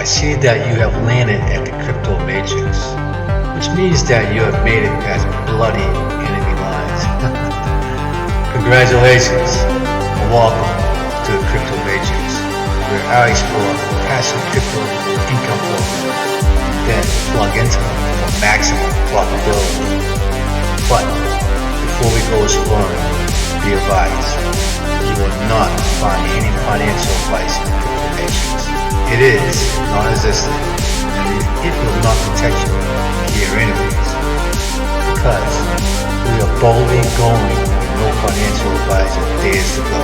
I see that you have landed at the crypto matrix, which means that you have made it past bloody enemy lines. Congratulations and welcome to the crypto matrix, where I explore passive crypto income flow, then plug into them for maximum profitability. But before we go exploring, be advised, you will not find any financial advice in the crypto matrix. It is non-existent, and it will not protect you here anyways, because we are boldly going with no financial advisor days to go.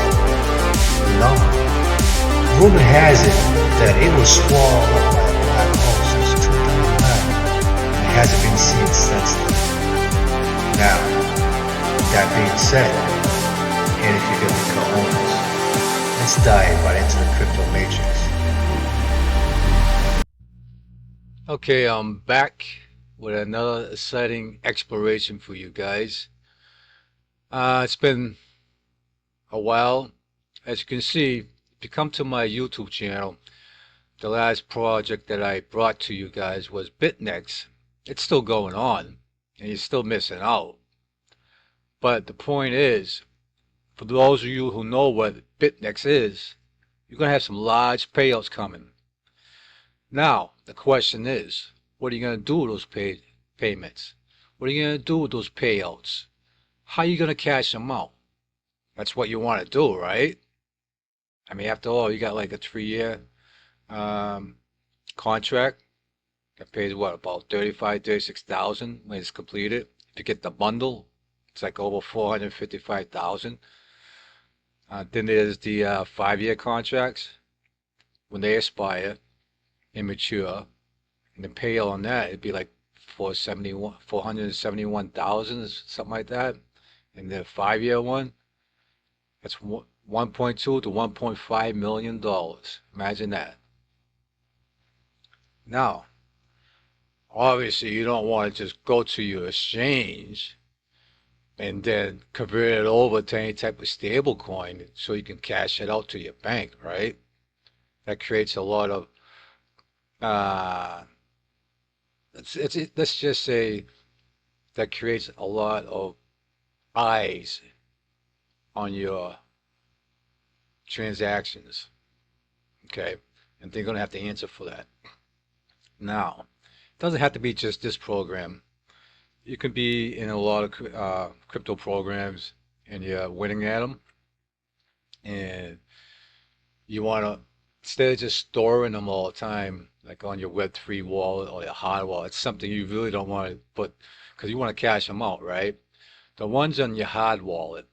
No. Rumor has it that it was swallowed up by a black hole since 2009, and it hasn't been seen since then. Now, that being said, and if you get the cojones, let's dive right into the crypto matrix. Okay, I'm back with another exciting exploration for you guys. It's been a while. As you can see, if you come to my YouTube channel, the last project that I brought to you guys was BitNex. It's still going on, and you're still missing out. But the point is, for those of you who know what BitNex is, you're going to have some large payouts coming. Now, the question is, what are you going to do with those payments? What are you going to do with those payouts? How are you going to cash them out? That's what you want to do, right? I mean, after all, you got like a 3-year contract that pays what, about $35,000, $36,000 when it's completed. If you get the bundle, it's like over $455,000. Then there's the 5-year contracts. When they expire, immature, and the payout on that, it'd be like $471,000, something like that. And the 5-year one, that's $1.2 to $1.5 million. Imagine that. Now, obviously, you don't want to just go to your exchange and then convert it over to any type of stable coin so you can cash it out to your bank, right? That creates a lot of let's just say that creates a lot of eyes on your transactions, okay? And they're going to have to answer for that. Now, it doesn't have to be just this program. You can be in a lot of crypto programs and you're winning at them, and you want to, instead of just storing them all the time, like on your Web3 wallet or your hard wallet, it's something you really don't want to put, because you want to cash them out, right? The ones on your hard wallet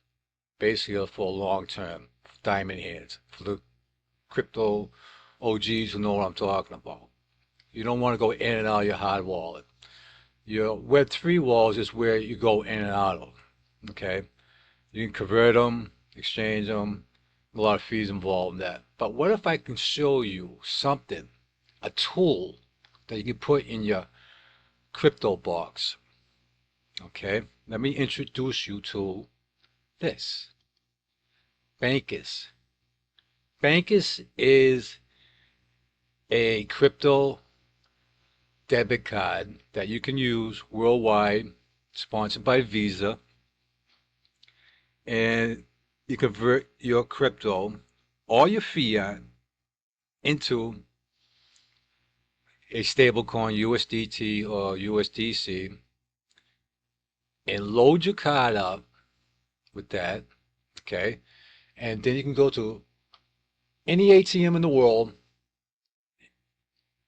basically are for long term, diamond hands, for the crypto OGs who know what I'm talking about. You don't want to go in and out of your hard wallet. Your Web3 wallets is where you go in and out of, okay? You can convert them, exchange them, a lot of fees involved in that. But what if I can show you something, a tool that you can put in your crypto box? Okay, let me introduce you to this. Bancus. Bancus is a crypto debit card that you can use worldwide, sponsored by Visa, and you convert your crypto or your fiat into a stablecoin, USDT or USDC, and load your card up with that, okay? And then you can go to any ATM in the world,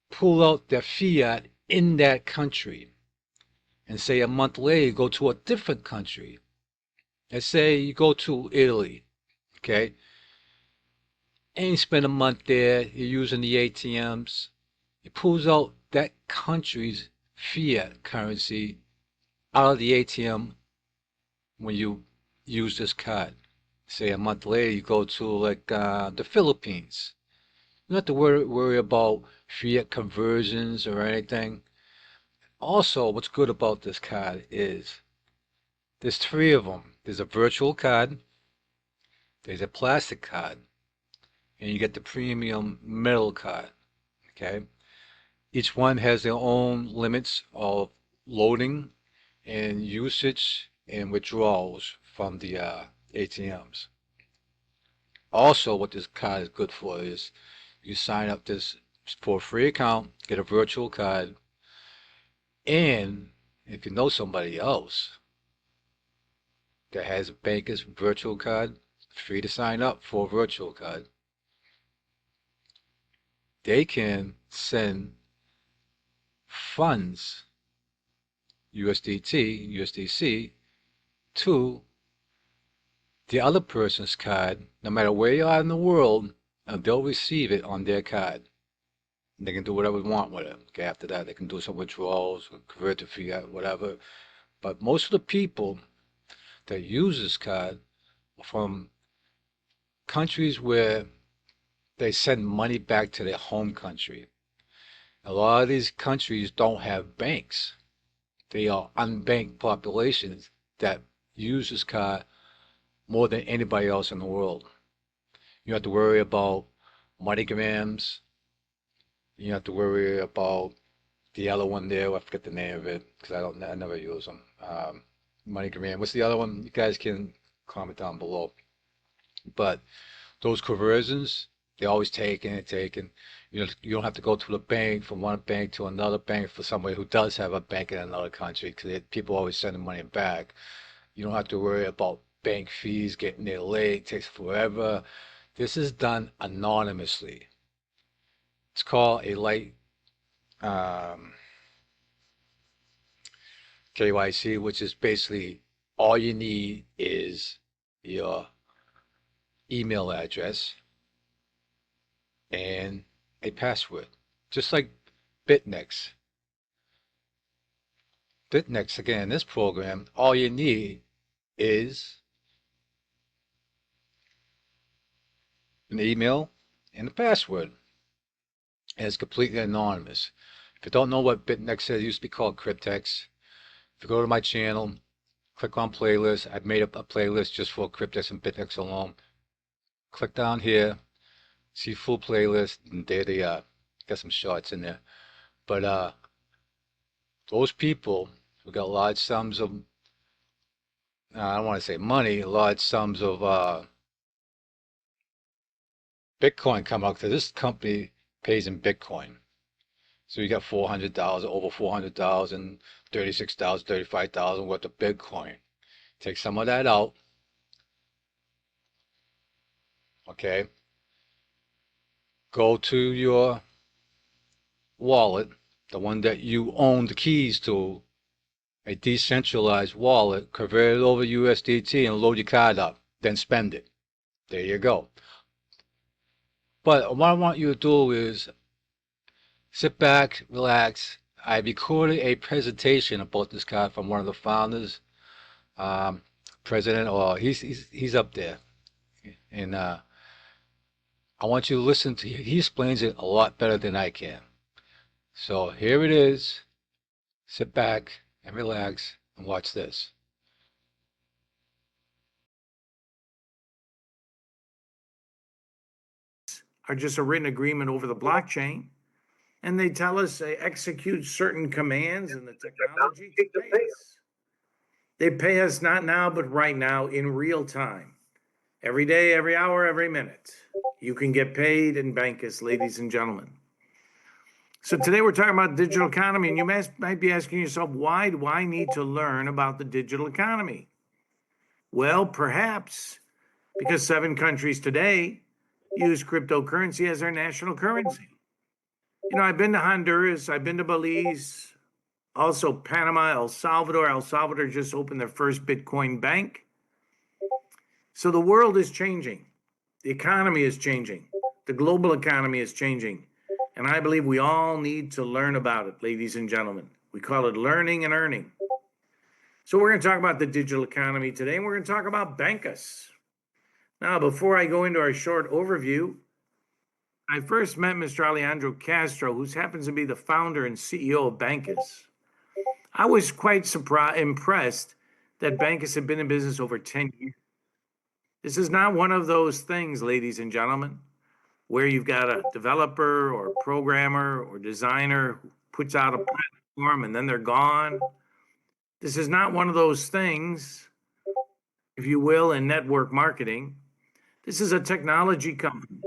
pull out the fiat in that country, and say a month later you go to a different country. Let's say you go to Italy, okay? And you spend a month there, you're using the ATMs. It pulls out that country's fiat currency out of the ATM when you use this card. Say a month later you go to like the Philippines. You don't have to worry about fiat conversions or anything. Also, what's good about this card is there's 3 of them. There's a virtual card, there's a plastic card, and you get the premium metal card, okay? Each one has their own limits of loading and usage and withdrawals from the ATMs. Also, what this card is good for is you sign up this for a free account, get a virtual card, and if you know somebody else that has a Bancus virtual card, free to sign up for a virtual card. They can send funds, USDT, USDC, to the other person's card, no matter where you are in the world, and they'll receive it on their card. And they can do whatever they want with it. Okay, after that, they can do some withdrawals, convert to fiat, whatever. But most of the people that use this card are from countries where they send money back to their home country. A lot of these countries don't have banks. They are unbanked populations that use this card more than anybody else in the world. You have to worry about MoneyGrams. You have to worry about the other one there. I forget the name of it because I never use them. MoneyGram. What's the other one? You guys can comment down below. But those conversions, they're always taken. You don't have to go to the bank from one bank to another bank for somebody who does have a bank in another country because people always sending money back. You don't have to worry about bank fees getting there late. It takes forever. This is done anonymously. It's called a light KYC, which is basically all you need is your email address and a password, just like BitNex. BitNex, again, this program, all you need is an email and a password, and it's completely anonymous. If you don't know what BitNex is, it used to be called Cryptex. If you go to my channel, click on playlist. I've made up a playlist just for Cryptex and BitNex alone. Click down here, see full playlist, and there they are. Got some shorts in there. But those people who got large sums of, I don't want to say money, large sums of Bitcoin come out, because this company pays in Bitcoin. So you got $400, over $400,000, $36,000, $35,000 worth of Bitcoin. Take some of that out. Okay. Go to your wallet, the one that you own the keys to, a decentralized wallet, convert it over USDT and load your card up. Then spend it. There you go. But what I want you to do is sit back, relax. I recorded a presentation about this card from one of the founders, president, or he's up there, and I want you to listen to. He explains it a lot better than I can. So here it is. Sit back and relax and watch this. Are just a written agreement over the blockchain, and they tell us they execute certain commands and the technology to pay us. They pay us not now, but right now in real time. Every day, every hour, every minute. You can get paid in Bancus, ladies and gentlemen. So today we're talking about digital economy, and you might be asking yourself, why do I need to learn about the digital economy? Well, perhaps because 7 countries today use cryptocurrency as their national currency. You know, I've been to Honduras, I've been to Belize, also Panama, El Salvador. El Salvador just opened their first Bitcoin bank. So the world is changing. The economy is changing. The global economy is changing. And I believe we all need to learn about it, ladies and gentlemen. We call it learning and earning. So we're going to talk about the digital economy today, and we're going to talk about Bancus. Now, before I go into our short overview, I first met Mr. Alejandro Castro, who happens to be the founder and CEO of Bancus. I was quite impressed that Bancus had been in business over 10 years. This is not one of those things, ladies and gentlemen, where you've got a developer or programmer or designer who puts out a platform and then they're gone. This is not one of those things, if you will, in network marketing. This is a technology company.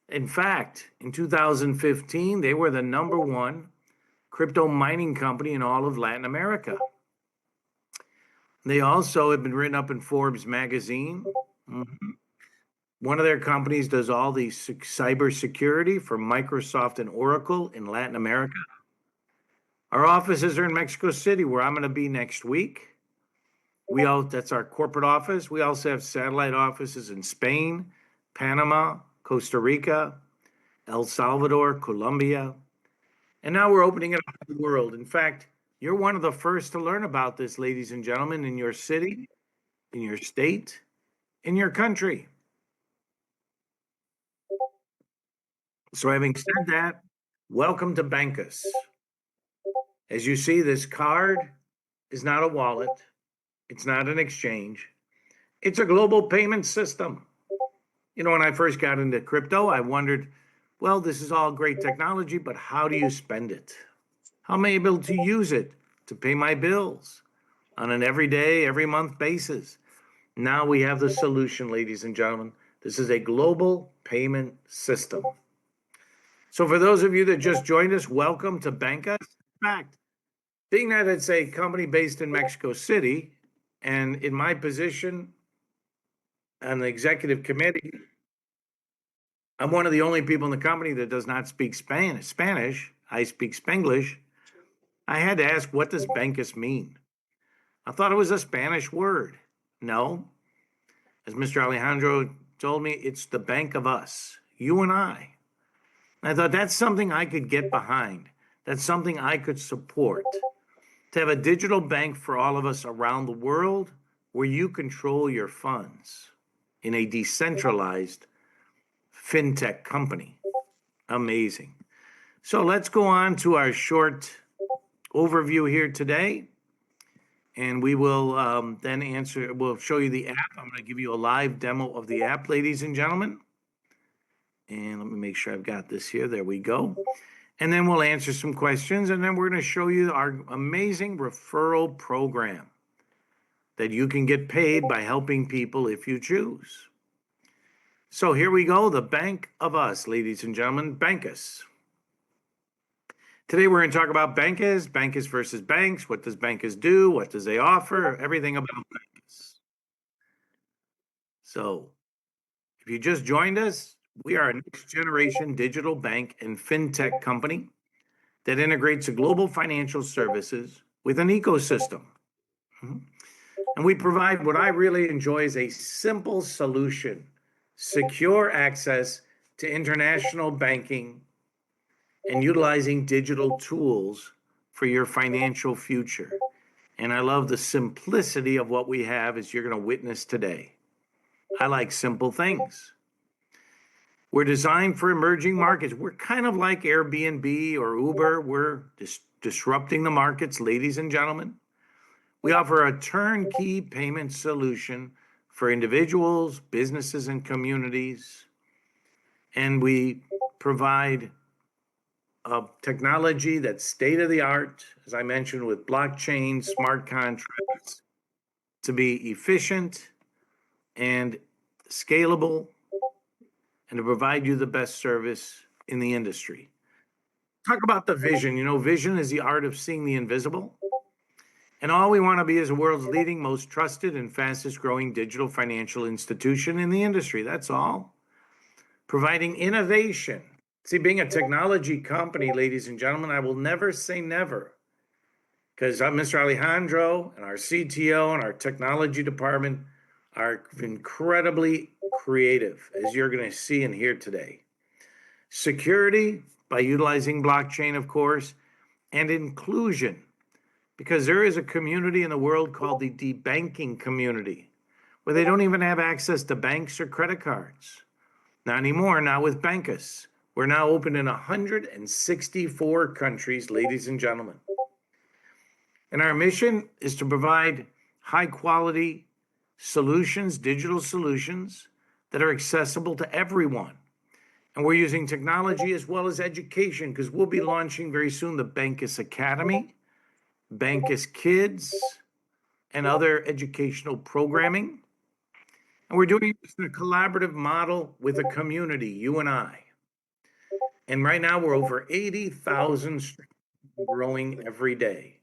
In fact, in 2015, they were the #1 crypto mining company in all of Latin America. They also have been written up in Forbes magazine. One of their companies does all the cybersecurity for Microsoft and Oracle in Latin America. Our offices are in Mexico City, where I'm going to be next week. That's our corporate office. We also have satellite offices in Spain, Panama, Costa Rica, El Salvador, Colombia. And now we're opening it up to the world. In fact, you're one of the first to learn about this, ladies and gentlemen, in your city, in your state, in your country. So having said that, welcome to Bancus. As you see, this card is not a wallet. It's not an exchange. It's a global payment system. You know, when I first got into crypto, I wondered, well, this is all great technology, but how do you spend it? How am I able to use it to pay my bills on an everyday, every month basis? Now we have the solution, ladies and gentlemen. This is a global payment system. So for those of you that just joined us, welcome to Bancus. In fact, being that it's a company based in Mexico City, and in my position on the executive committee, I'm one of the only people in the company that does not speak Spanish. I speak Spanglish. I had to ask, what does Bancus mean? I thought it was a Spanish word. No. As Mr. Alejandro told me, it's the bank of us, you and I. I thought that's something I could get behind. That's something I could support. To have a digital bank for all of us around the world where you control your funds in a decentralized fintech company. Amazing. So let's go on to our short overview here today. And we will then we'll show you the app. I'm going to give you a live demo of the app, ladies and gentlemen. And let me make sure I've got this here. There we go. And then we'll answer some questions. And then we're going to show you our amazing referral program that you can get paid by helping people if you choose. So here we go. The bank of us, ladies and gentlemen, Bancus. Today we're going to talk about Bancus versus banks. What does Bancus do? What does they offer? Everything about Bancus. So if you just joined us, we are a next generation digital bank and fintech company that integrates global financial services with an ecosystem. And we provide what I really enjoy is a simple solution, secure access to international banking and utilizing digital tools for your financial future. And I love the simplicity of what we have, as you're going to witness today. I like simple things. We're designed for emerging markets. We're kind of like Airbnb or Uber. We're disrupting the markets, ladies and gentlemen. We offer a turnkey payment solution for individuals, businesses, and communities. And we provide technology that's state of the art, as I mentioned, with blockchain, smart contracts, to be efficient and scalable, and to provide you the best service in the industry. Talk about the vision. You know, vision is the art of seeing the invisible. And all we want to be is the world's leading, most trusted, and fastest growing digital financial institution in the industry. That's all. Providing innovation. See, being a technology company, ladies and gentlemen, I will never say never. Because Mr. Alejandro and our CTO and our technology department are incredibly creative, as you're going to see and hear today. Security, by utilizing blockchain, of course, and inclusion, because there is a community in the world called the debanking community, where they don't even have access to banks or credit cards. Not anymore, now with Bancus. We're now open in 164 countries, ladies and gentlemen. And our mission is to provide high quality solutions, digital solutions that are accessible to everyone. And we're using technology as well as education, because we'll be launching very soon the Bancus Academy, Bancus Kids, and other educational programming. And we're doing this in a collaborative model with a community, you and I. And right now we're over 80,000 growing every day.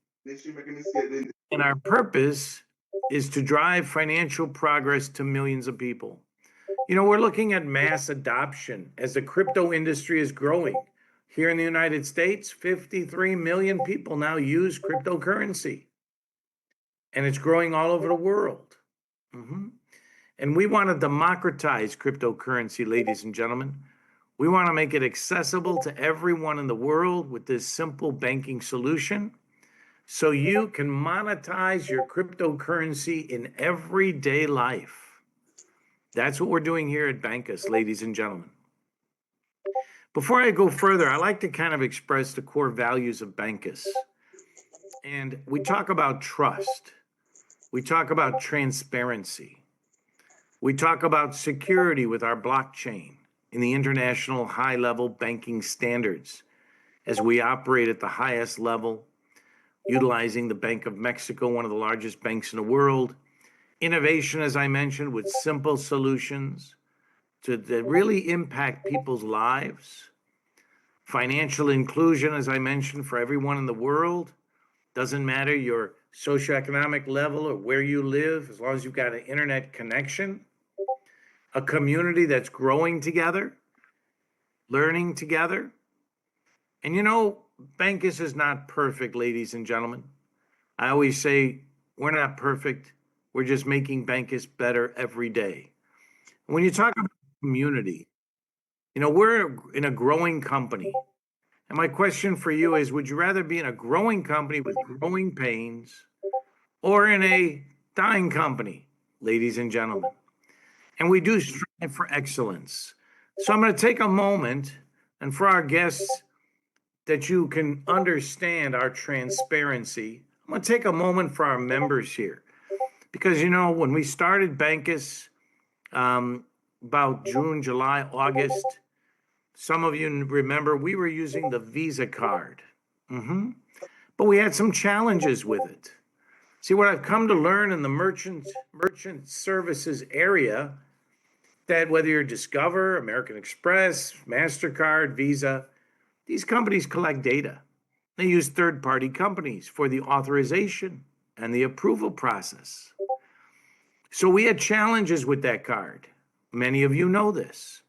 And our purpose is to drive financial progress to millions of people. You know, we're looking at mass adoption as the crypto industry is growing. Here in the United States, 53 million people now use cryptocurrency. And it's growing all over the world. And we want to democratize cryptocurrency, ladies and gentlemen. We want to make it accessible to everyone in the world with this simple banking solution, so you can monetize your cryptocurrency in everyday life. That's what we're doing here at Bancus, ladies and gentlemen. Before I go further, I like to kind of express the core values of Bancus. And we talk about trust. We talk about transparency. We talk about security with our blockchain in the international high-level banking standards as we operate at the highest level, utilizing the Bank of Mexico, one of the largest banks in the world. Innovation, as I mentioned, with simple solutions that really impact people's lives. Financial inclusion, as I mentioned, for everyone in the world. Doesn't matter your socioeconomic level or where you live, as long as you've got an internet connection. A community that's growing together, learning together. And you know, Bancus is not perfect, ladies and gentlemen. I always say we're not perfect. We're just making Bancus better every day. When you talk about community, you know, we're in a growing company. And my question for you is, would you rather be in a growing company with growing pains or in a dying company, ladies and gentlemen? And we do strive for excellence. So I'm going to take a moment, and for our guests, that you can understand our transparency, I'm going to take a moment for our members here. Because, you know, when we started Bancus about June, July, August, some of you remember we were using the Visa card. But we had some challenges with it. See, what I've come to learn in the merchant services area, that whether you're Discover, American Express, MasterCard, Visa, these companies collect data. They use third-party companies for the authorization and the approval process. So we had challenges with that card. Many of you know this.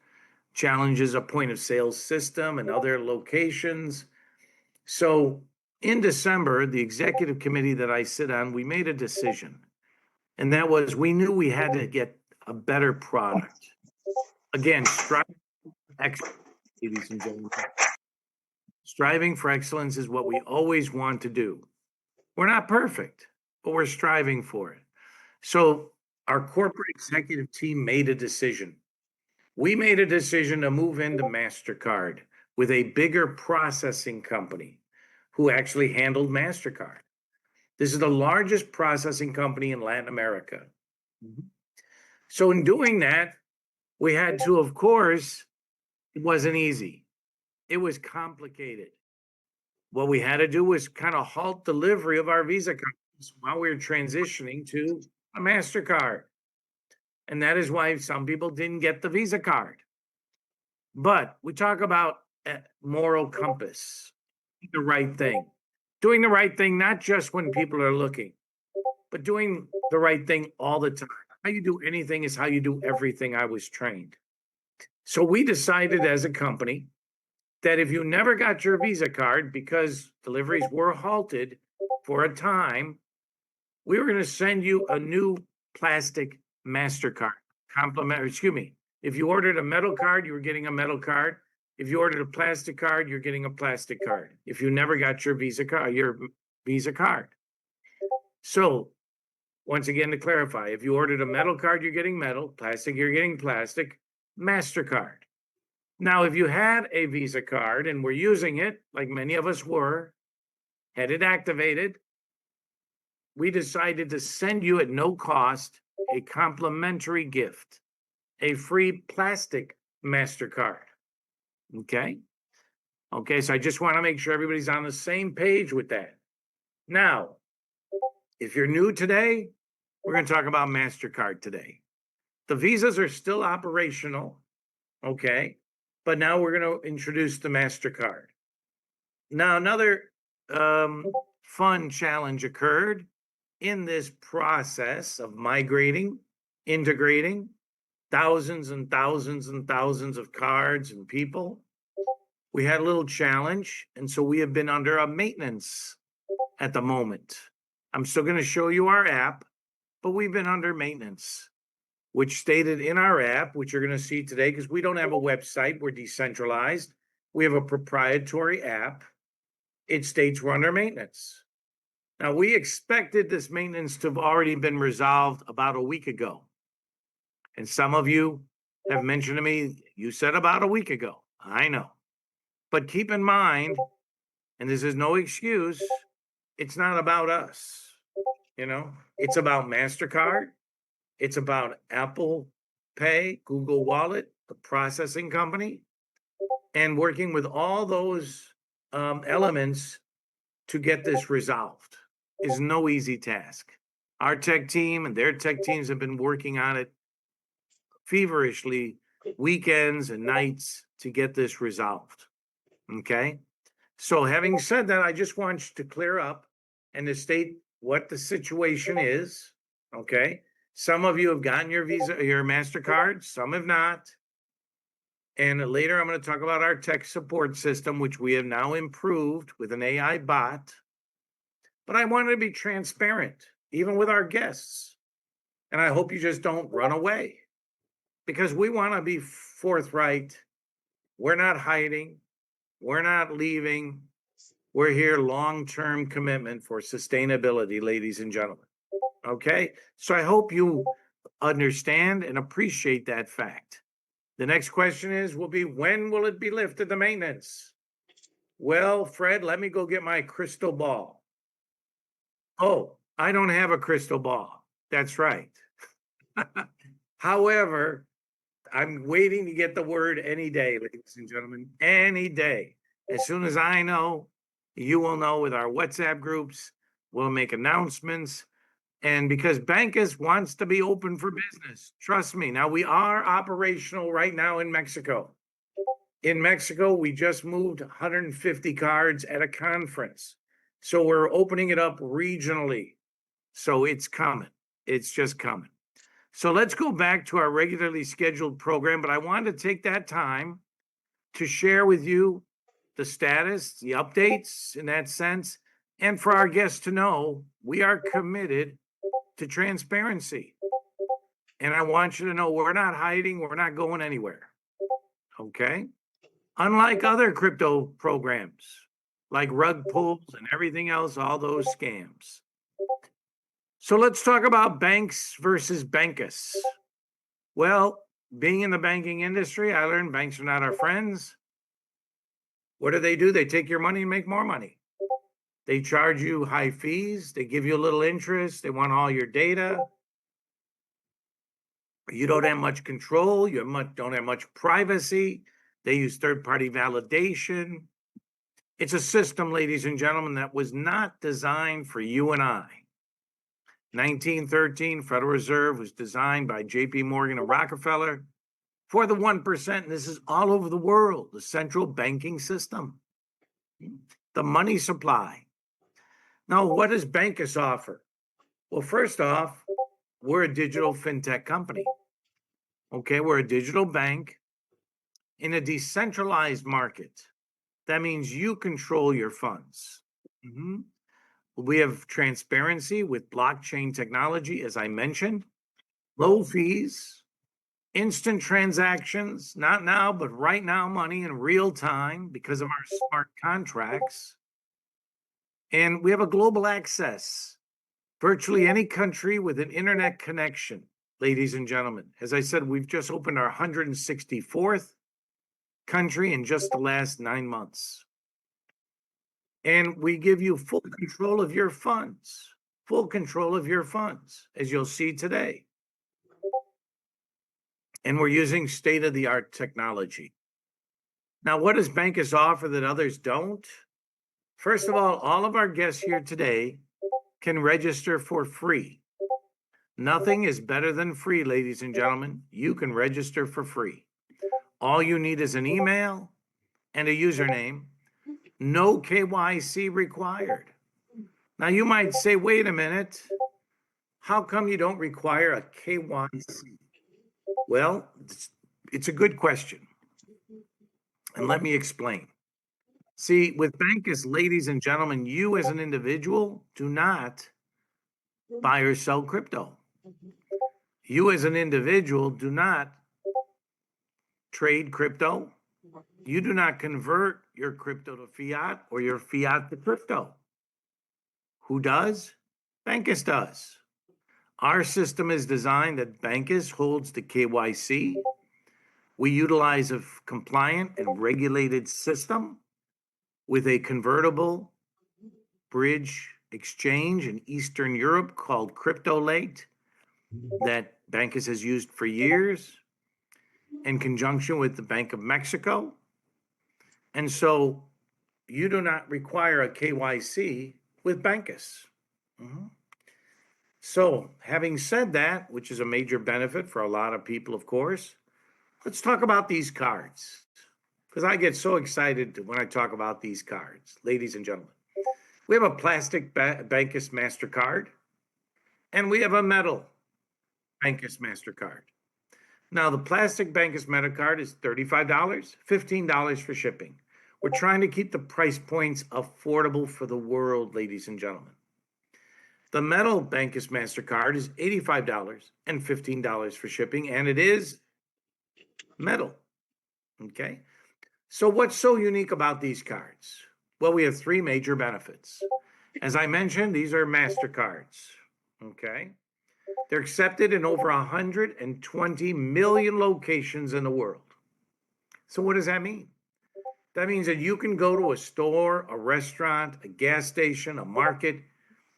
Challenges a point of sale system and other locations. So in December, the executive committee that I sit on, we made a decision. And that was, we knew we had to get a better product. Again, striving for excellence, ladies and gentlemen. Striving for excellence is what we always want to do. We're not perfect, but we're striving for it. So our corporate executive team made a decision. We made a decision to move into MasterCard with a bigger processing company who actually handled MasterCard. This is the largest processing company in Latin America. So in doing that, we had to, of course, it wasn't easy. It was complicated. What we had to do was kind of halt delivery of our Visa cards while we were transitioning to a MasterCard. And that is why some people didn't get the Visa card. But we talk about moral compass, the right thing. Doing the right thing, not just when people are looking, but doing the right thing all the time. How you do anything is how you do everything, I was trained. So we decided as a company that if you never got your Visa card because deliveries were halted for a time, we were going to send you a new plastic MasterCard. If you ordered a metal card, you were getting a metal card. If you ordered a plastic card, you're getting a plastic card. If you never got your Visa card. So once again, to clarify, if you ordered a metal card, you're getting metal, plastic, you're getting plastic, MasterCard. Now, if you had a Visa card and were using it, like many of us were, had it activated, we decided to send you at no cost a complimentary gift, a free plastic MasterCard. Okay. Okay. So I just want to make sure everybody's on the same page with that. Now, if you're new today, we're going to talk about MasterCard today. The visas are still operational. Okay. But now we're going to introduce the MasterCard. Now, another fun challenge occurred in this process of migrating, integrating thousands and thousands and thousands of cards and people. We had a little challenge, and so we have been under a maintenance at the moment. I'm still going to show you our app, but we've been under maintenance, which stated in our app, which you're going to see today, because we don't have a website, we're decentralized. We have a proprietary app. It states we're under maintenance. Now, we expected this maintenance to have already been resolved about a week ago. And some of you have mentioned to me, you said about a week ago. I know. But keep in mind, and this is no excuse, it's not about us. It's about MasterCard. It's about Apple Pay, Google Wallet, the processing company, and working with all those elements to get this resolved is no easy task. Our tech team and their tech teams have been working on it feverishly, weekends and nights, to get this resolved. Okay. So having said that, I just want you to clear up and to state what the situation is. Okay. Some of you have gotten your Visa, your MasterCard, some have not. And later I'm going to talk about our tech support system, which we have now improved with an AI bot. But I wanted to be transparent, even with our guests. And I hope you just don't run away, because we want to be forthright. We're not hiding. We're not leaving. We're here long-term commitment for sustainability, ladies and gentlemen. Okay? So I hope you understand and appreciate that fact. The next question will be, when will it be lifted, the maintenance? Well, Fred, let me go get my crystal ball. Oh, I don't have a crystal ball. That's right. However, I'm waiting to get the word any day, ladies and gentlemen, any day. As soon as I know, you will know with our WhatsApp groups. We'll make announcements. And because Bancus wants to be open for business, trust me. Now, we are operational right now in Mexico. In Mexico, we just moved 150 cards at a conference. So we're opening it up regionally. So it's coming. It's just coming. So let's go back to our regularly scheduled program, but I wanted to take that time to share with you the status, the updates in that sense, and for our guests to know we are committed to transparency. And I want you to know we're not hiding, we're not going anywhere. Okay? Unlike other crypto programs like rug pulls and everything else, all those scams. So let's talk about banks versus Bancus. Well, being in the banking industry, I learned banks are not our friends. What do? They take your money and make more money. They charge you high fees. They give you a little interest. They want all your data. You don't have much control. You don't have much privacy. They use third-party validation. It's a system, ladies and gentlemen, that was not designed for you and I. 1913 Federal Reserve was designed by J.P. Morgan and Rockefeller for the 1%. And this is all over the world, the central banking system, the money supply. Now, what does Bancus offer? Well, first off, we're a digital fintech company. Okay, we're a digital bank in a decentralized market. That means you control your funds. We have transparency with blockchain technology, as I mentioned, low fees, instant transactions, not now, but right now money in real time because of our smart contracts. And we have a global access, virtually any country with an internet connection, ladies and gentlemen. As I said, we've just opened our 164th country in just the last 9 months. And we give you full control of your funds, as you'll see today. And we're using state-of-the-art technology. Now, what does Bancus offer that others don't? First of all of our guests here today can register for free. Nothing is better than free, ladies and gentlemen. You can register for free. All you need is an email and a username. No KYC required. Now, you might say, wait a minute, how come you don't require a KYC? Well, it's a good question. And let me explain. See, with Bancus, ladies and gentlemen, you as an individual do not buy or sell crypto. You as an individual do not trade crypto. You do not convert your crypto to fiat or your fiat to crypto. Who does? Bancus does. Our system is designed that Bancus holds the KYC. We utilize a compliant and regulated system with a convertible bridge exchange in Eastern Europe called CryptoLate that Bancus has used for years in conjunction with the Bank of Mexico. And so you do not require a KYC with Bancus. So having said that, which is a major benefit for a lot of people, of course, let's talk about these cards, because I get so excited when I talk about these cards, ladies and gentlemen. We have a plastic Bancus MasterCard, and we have a metal Bancus MasterCard. Now, the plastic Bancus MetaCard is $35, $15 for shipping. We're trying to keep the price points affordable for the world, ladies and gentlemen. The metal Bancus MasterCard is $85 and $15 for shipping, and it is metal. Okay. So what's so unique about these cards? Well, we have three major benefits. As I mentioned, these are MasterCards. Okay. They're accepted in over 120 million locations in the world. So what does that mean? That means that you can go to a store, a restaurant, a gas station, a market,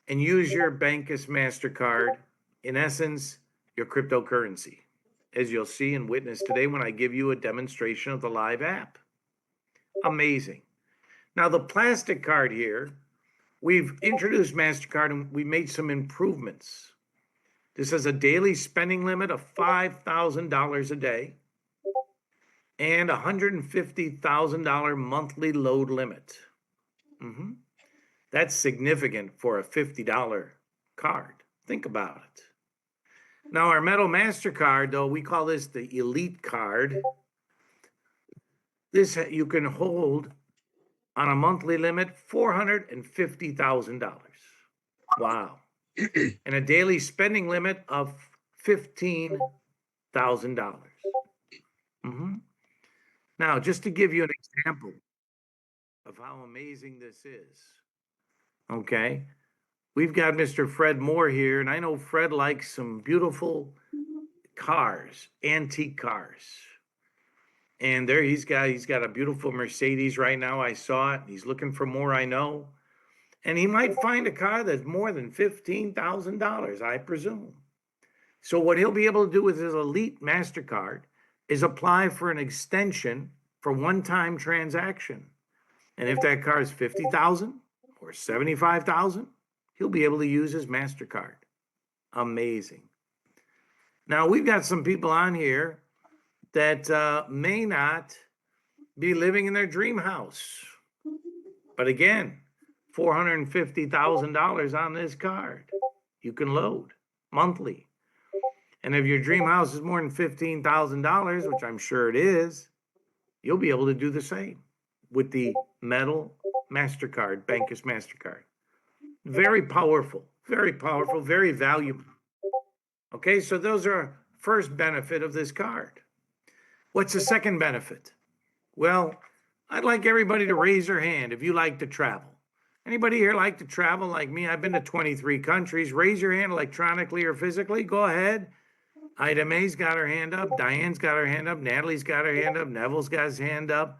and use your Bancus MasterCard, in essence, your cryptocurrency, as you'll see and witness today when I give you a demonstration of the live app. Amazing. Now, the plastic card here, we've introduced MasterCard and we made some improvements. This has a daily spending limit of $5,000 a day and $150,000 monthly load limit. That's significant for a $50 card. Think about it. Now, our metal MasterCard, though, we call this the Elite Card. This you can hold on a monthly limit, $450,000. Wow. And a daily spending limit of $15,000. Now, just to give you an example of how amazing this is, okay, we've got Mr. Fred Moore here, and I know Fred likes some beautiful cars, antique cars. And there he's got a beautiful Mercedes right now. I saw it. He's looking for more, I know. And he might find a car that's more than $15,000, I presume. So what he'll be able to do with his Elite MasterCard is apply for an extension for one-time transaction. And if that car is $50,000 or $75,000, he'll be able to use his MasterCard. Amazing. Now, we've got some people on here that may not be living in their dream house. But again, $450,000 on this card. You can load monthly. And if your dream house is more than $15,000, which I'm sure it is, you'll be able to do the same with the metal MasterCard, Bancus MasterCard. Very powerful, very valuable. Okay, so those are first benefit of this card. What's the second benefit? Well, I'd like everybody to raise their hand if you like to travel. Anybody here like to travel like me? I've been to 23 countries. Raise your hand electronically or physically. Go ahead. Ida Mae's got her hand up. Diane's got her hand up. Natalie's got her hand up. Neville's got his hand up.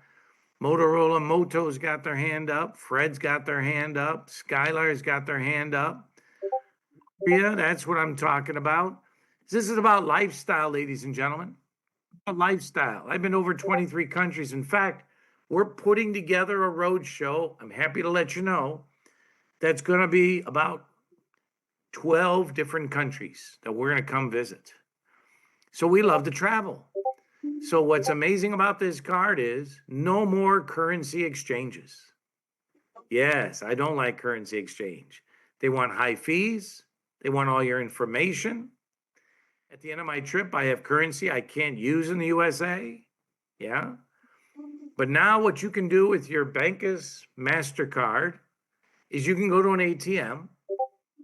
Motorola Moto's got their hand up. Fred's got their hand up. Skylar's got their hand up. Yeah, that's what I'm talking about. This is about lifestyle, ladies and gentlemen. Lifestyle. I've been over 23 countries. In fact, we're putting together a road show. I'm happy to let you know that's going to be about 12 different countries that we're going to come visit. So we love to travel. So what's amazing about this card is no more currency exchanges. Yes, I don't like currency exchange. They want high fees. They want all your information. At the end of my trip, I have currency I can't use in the USA. Yeah. But now what you can do with your Bancus MasterCard is you can go to an ATM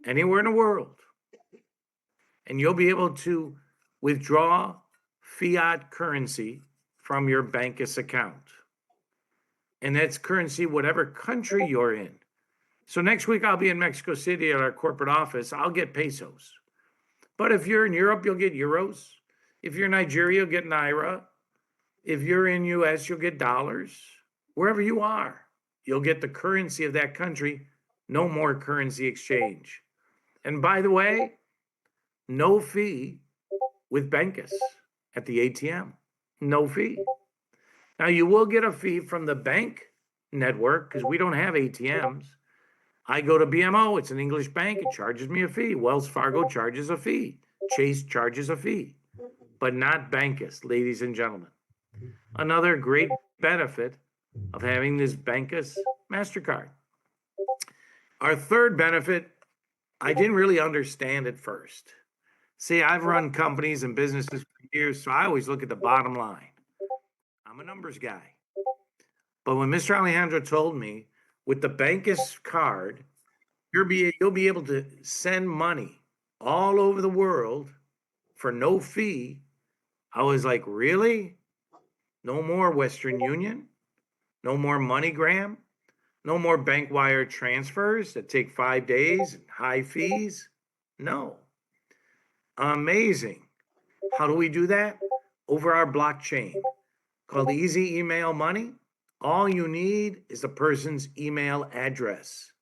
anywhere in the world and you'll be able to withdraw fiat currency from your Bancus account. And that's currency, whatever country you're in. So next week, I'll be in Mexico City at our corporate office. I'll get pesos. But if you're in Europe, you'll get euros. If you're in Nigeria, you'll get naira. If you're in US, you'll get dollars. Wherever you are, you'll get the currency of that country. No more currency exchange. And by the way, no fee with Bancus at the ATM. No fee. Now, you will get a fee from the bank network because we don't have ATMs. I go to BMO, it's an English bank, it charges me a fee. Wells Fargo charges a fee. Chase charges a fee, but not Bancus, ladies and gentlemen. Another great benefit of having this Bancus MasterCard. Our third benefit, I didn't really understand at first. See, I've run companies and businesses for years, so I always look at the bottom line. I'm a numbers guy. But when Mr. Alejandro told me with the Bancus card, you'll be able to send money all over the world for no fee, I was like, really? No more Western Union? No more MoneyGram? No more bank wire transfers that take 5 days and high fees? No. Amazing. How do we do that? Over our blockchain called Easy Email Money. All you need is the person's email address.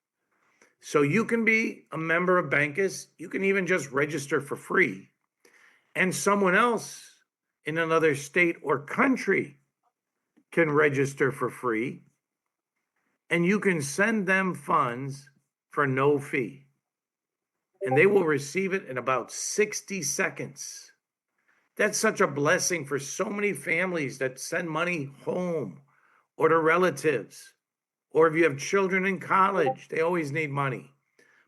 So you can be a member of Bancus. You can even just register for free. And someone else in another state or country can register for free. And you can send them funds for no fee. And they will receive it in about 60 seconds. That's such a blessing for so many families that send money home or to relatives. Or if you have children in college, they always need money.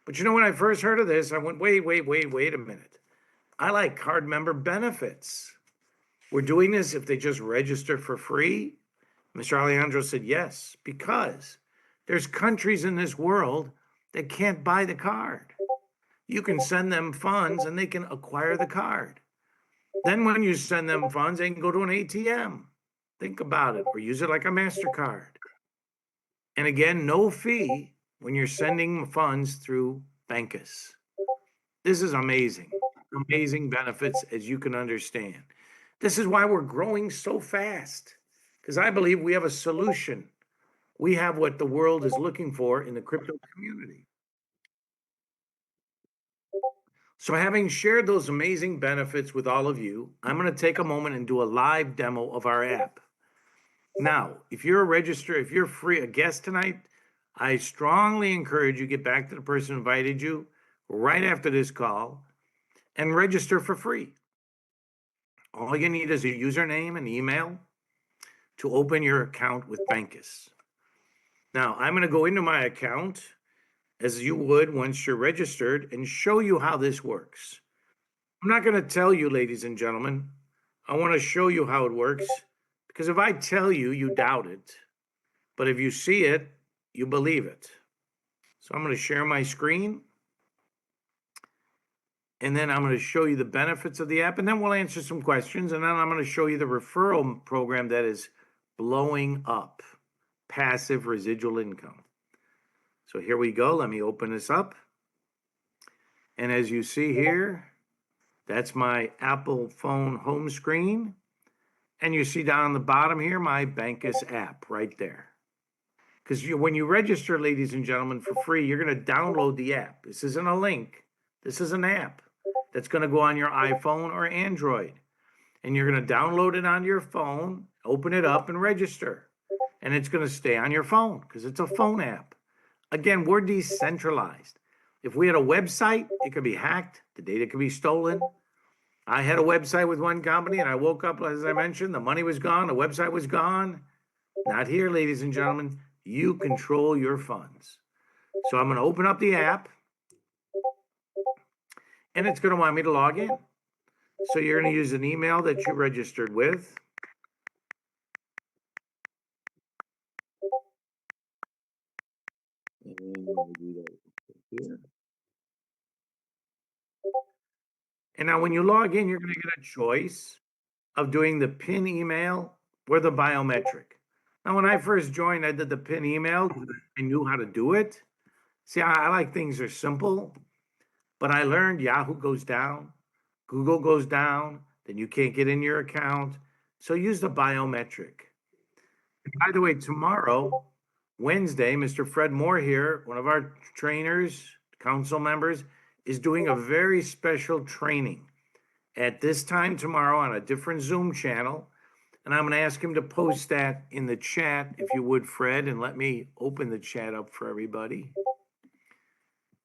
But you know, when I first heard of this, I went, wait a minute. I like card member benefits. We're doing this if they just register for free? Mr. Alejandro said yes, because there's countries in this world that can't buy the card. You can send them funds and they can acquire the card. Then when you send them funds, they can go to an ATM. Think about it, or use it like a MasterCard. And again, no fee when you're sending funds through Bancus. This is amazing. Amazing benefits, as you can understand. This is why we're growing so fast, because I believe we have a solution. We have what the world is looking for in the crypto community. So having shared those amazing benefits with all of you, I'm going to take a moment and do a live demo of our app. Now, if you're a guest tonight, I strongly encourage you get back to the person who invited you right after this call and register for free. All you need is a username and email to open your account with Bancus. Now, I'm going to go into my account as you would once you're registered and show you how this works. I'm not going to tell you, ladies and gentlemen. I want to show you how it works, because if I tell you, you doubt it. But if you see it, you believe it. So I'm going to share my screen. And then I'm going to show you the benefits of the app, and then we'll answer some questions. And then I'm going to show you the referral program that is blowing up, passive residual income. So here we go. Let me open this up. And as you see here, that's my Apple phone home screen. And you see down on the bottom here, my Bancus app right there. Because when you register, ladies and gentlemen, for free, you're going to download the app. This isn't a link. This is an app that's going to go on your iPhone or Android. And you're going to download it onto your phone, open it up, and register. and it's going to stay on your phone because it's a phone app. Again, we're decentralized. If we had a website, it could be hacked, the data could be stolen. I had a website with one company and I woke up, as I mentioned, the money was gone, the website was gone. Not here, ladies and gentlemen. You control your funds. So I'm going to open up the app and it's going to want me to log in. So you're going to use an email that you registered with. And we'll do that here. And now when you log in, you're going to get a choice of doing the PIN email or the biometric. Now, when I first joined, I did the PIN email. I knew how to do it. See, I like things are simple, but I learned Yahoo goes down, Google goes down, then you can't get in your account. So use the biometric. And by the way, tomorrow, Wednesday, Mr. Fred Moore here, one of our trainers, council members, is doing a very special training at this time tomorrow on a different Zoom channel. And I'm going to ask him to post that in the chat, if you would, Fred, and let me open the chat up for everybody.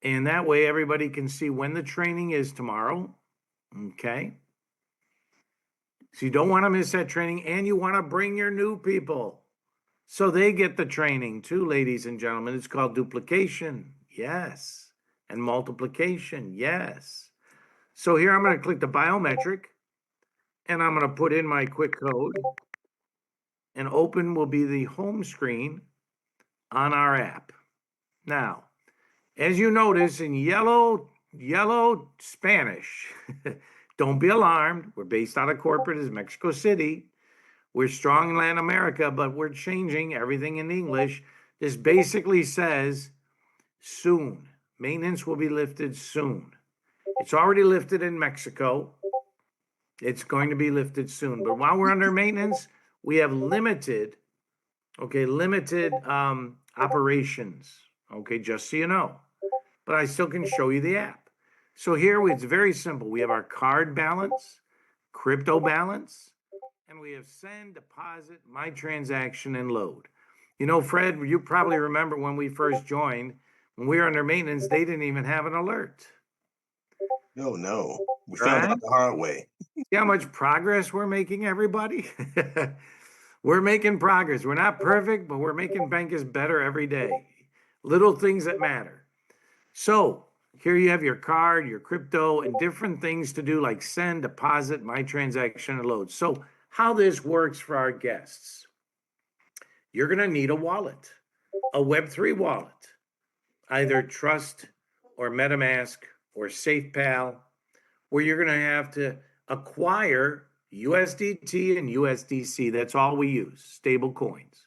And that way everybody can see when the training is tomorrow. Okay. So you don't want to miss that training, and you want to bring your new people so they get the training too, ladies and gentlemen. It's called duplication. Yes. And multiplication. Yes. So here I'm going to click the biometric and I'm going to put in my quick code, and open will be the home screen on our app. Now, as you notice in yellow Spanish, don't be alarmed. We're based out of corporate as Mexico City. We're strong in Latin America, but we're changing everything in English. This basically says soon. Maintenance will be lifted soon. It's already lifted in Mexico. It's going to be lifted soon. But while we're under maintenance, we have limited operations. Okay, just so you know. But I still can show you the app. So here it's very simple. We have our card balance, crypto balance, and we have send, deposit, my transaction, and load. You know, Fred, you probably remember when we first joined, when we were under maintenance, they didn't even have an alert. No. We found out the hard way. See how much progress we're making, everybody? We're making progress. We're not perfect, but we're making Bancus better every day. Little things that matter. So here you have your card, your crypto, and different things to do like send, deposit, my transaction, and load. So how this works for our guests. You're going to need a wallet, a Web3 wallet, either Trust or MetaMask or SafePal, where you're going to have to acquire USDT and USDC. That's all we use, stable coins.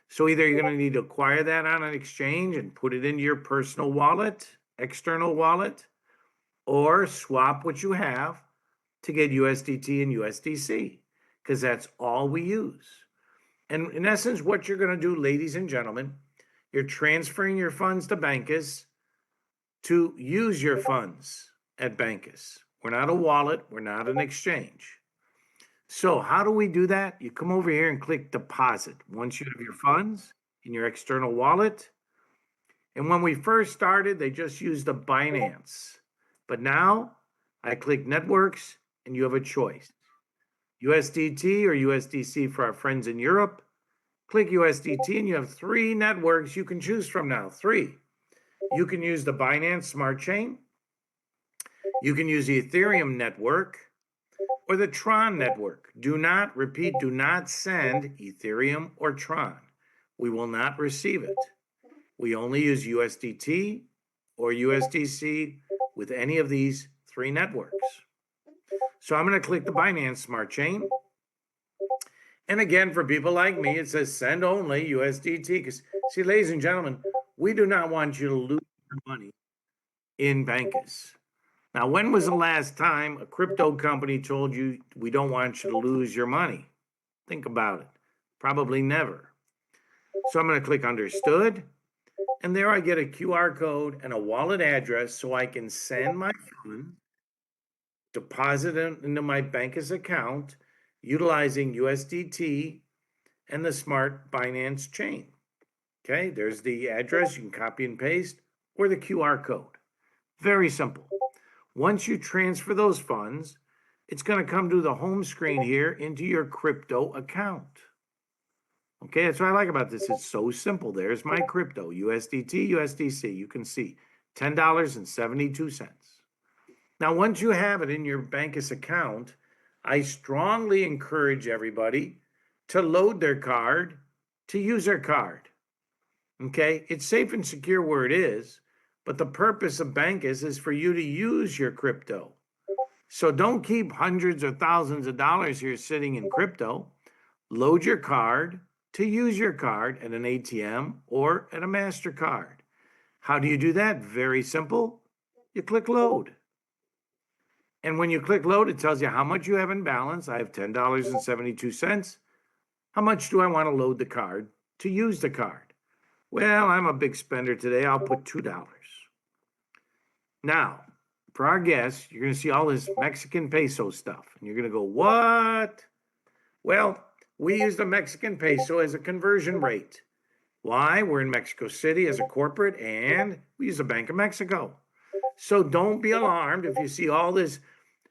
So either you're going to need to acquire that on an exchange and put it into your personal wallet, external wallet, or swap what you have to get USDT and USDC, because that's all we use. And in essence, what you're going to do, ladies and gentlemen, you're transferring your funds to Bancus to use your funds at Bancus. We're not a wallet. We're not an exchange. So how do we do that? You come over here and click deposit. Once you have your funds in your external wallet. And when we first started, they just used the Binance. But now I click networks and you have a choice. USDT or USDC for our friends in Europe. Click USDT and you have 3 networks you can choose from now. 3. You can use the Binance Smart Chain. You can use the Ethereum network or the Tron network. Do not send Ethereum or Tron. We will not receive it. We only use USDT or USDC with any of these 3 networks. So I'm going to click the Binance Smart Chain. And again, for people like me, it says send only USDT. Because, see, ladies and gentlemen, we do not want you to lose your money in Bancus. Now, when was the last time a crypto company told you we don't want you to lose your money? Think about it. Probably never. So I'm going to click understood. And there I get a QR code and a wallet address so I can send my funds, deposit it into my Bancus account utilizing USDT and the smart Binance chain. Okay, there's the address. You can copy and paste, or the QR code. Very simple. Once you transfer those funds, it's going to come to the home screen here into your crypto account. Okay, that's what I like about this. It's so simple. There's my crypto, USDT, USDC. You can see $10.72. Now, once you have it in your Bancus account, I strongly encourage everybody to load their card, to use their card. Okay, it's safe and secure where it is, but the purpose of Bancus is for you to use your crypto. So don't keep hundreds or thousands of dollars here sitting in crypto. Load your card to use your card at an ATM or at a MasterCard. How do you do that? Very simple. You click load. And when you click load, it tells you how much you have in balance. I have $10.72. How much do I want to load the card to use the card? Well, I'm a big spender today. I'll put $2. Now, for our guests, you're going to see all this Mexican peso stuff. And you're going to go, what? Well, we use the Mexican peso as a conversion rate. Why? We're in Mexico City as a corporate, and we use the Bank of Mexico. So don't be alarmed if you see all this.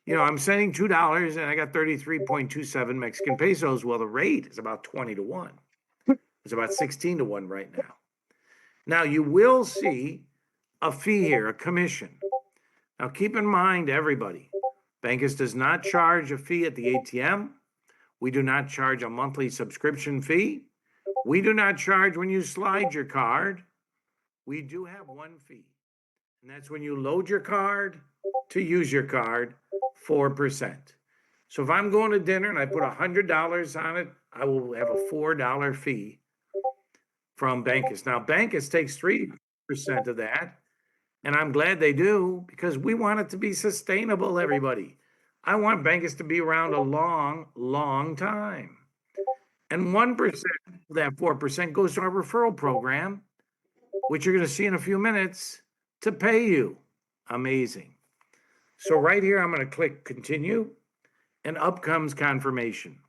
I'm sending $2 and I got 33.27 Mexican pesos. Well, the rate is about 20 to 1. It's about 16 to 1 right now. Now, you will see a fee here, a commission. Now, keep in mind, everybody, Bancus does not charge a fee at the ATM. We do not charge a monthly subscription fee. We do not charge when you slide your card. We do have one fee, and that's when you load your card to use your card, 4%. So if I'm going to dinner and I put $100 on it, I will have a $4 fee from Bancus. Now, Bancus takes 3% of that, and I'm glad they do, because we want it to be sustainable, everybody. I want Bancus to be around a long, long time. And 1% of that 4% goes to our referral program, which you're going to see in a few minutes, to pay you. Amazing. So right here, I'm going to click continue, and up comes confirmation.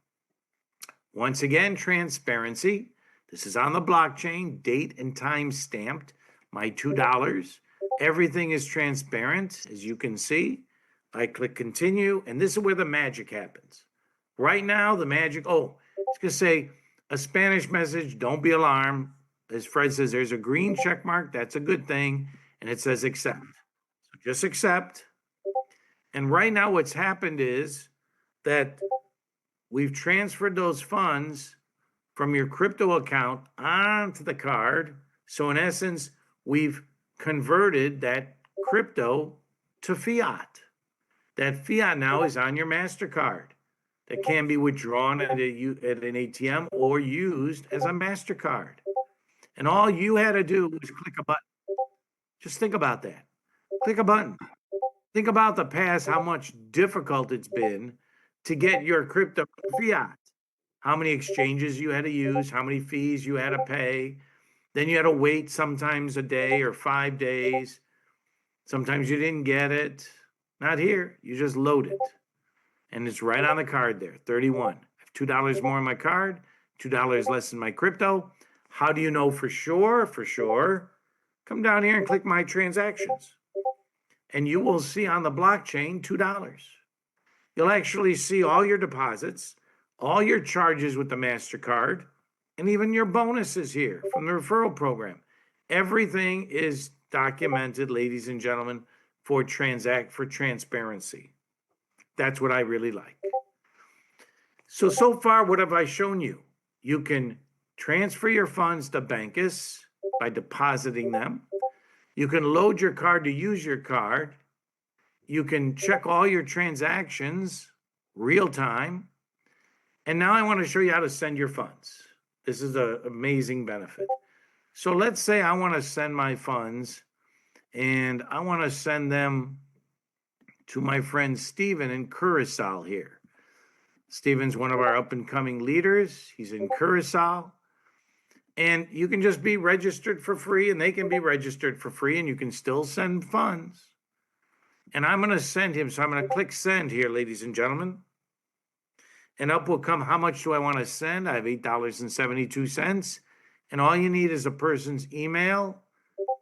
Once again, transparency. This is on the blockchain, date and time stamped, my $2. Everything is transparent, as you can see. I click continue, and this is where the magic happens. Right now, the magic, it's going to say a Spanish message, don't be alarmed. As Fred says, there's a green check mark, that's a good thing, and it says accept. So just accept. And right now what's happened is that we've transferred those funds from your crypto account onto the card. So in essence, we've converted that crypto to fiat. That fiat now is on your MasterCard. That can be withdrawn at an ATM or used as a MasterCard. And all you had to do was click a button. Just think about that. Click a button. Think about the past, how much difficult it's been to get your crypto fiat. How many exchanges you had to use, how many fees you had to pay. Then you had to wait sometimes a day or 5 days. Sometimes you didn't get it. Not here. You just load it. And it's right on the card there, 31. I have $2 more on my card, $2 less in my crypto. How do you know for sure? For sure, come down here and click my transactions. And you will see on the blockchain $2. You'll actually see all your deposits, all your charges with the MasterCard, and even your bonuses here from the referral program. Everything is documented, ladies and gentlemen, for transparency. That's what I really like. So far, what have I shown you? You can transfer your funds to Bancus by depositing them. You can load your card to use your card. You can check all your transactions real time. And now I want to show you how to send your funds. This is an amazing benefit. So let's say I want to send my funds, and I want to send them to my friend Steven in Curacao here. Steven's one of our up-and-coming leaders. He's in Curacao. And you can just be registered for free, and they can be registered for free, and you can still send funds. And I'm going to send him, so I'm going to click send here, ladies and gentlemen. and up will come, how much do I want to send? I have $8.72. And all you need is a person's email.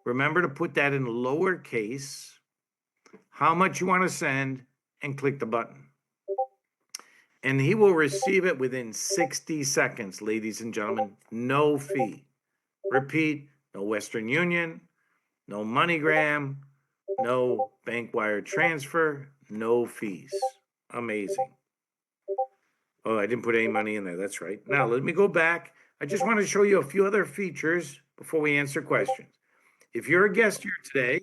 Remember to put that in lowercase, how much you want to send, and click the button. And he will receive it within 60 seconds, ladies and gentlemen, no fee. Repeat, no Western Union, no MoneyGram, no bank wire transfer, no fees. Amazing. Oh, I didn't put any money in there. That's right. Now, let me go back. I just want to show you a few other features before we answer questions. If you're a guest here today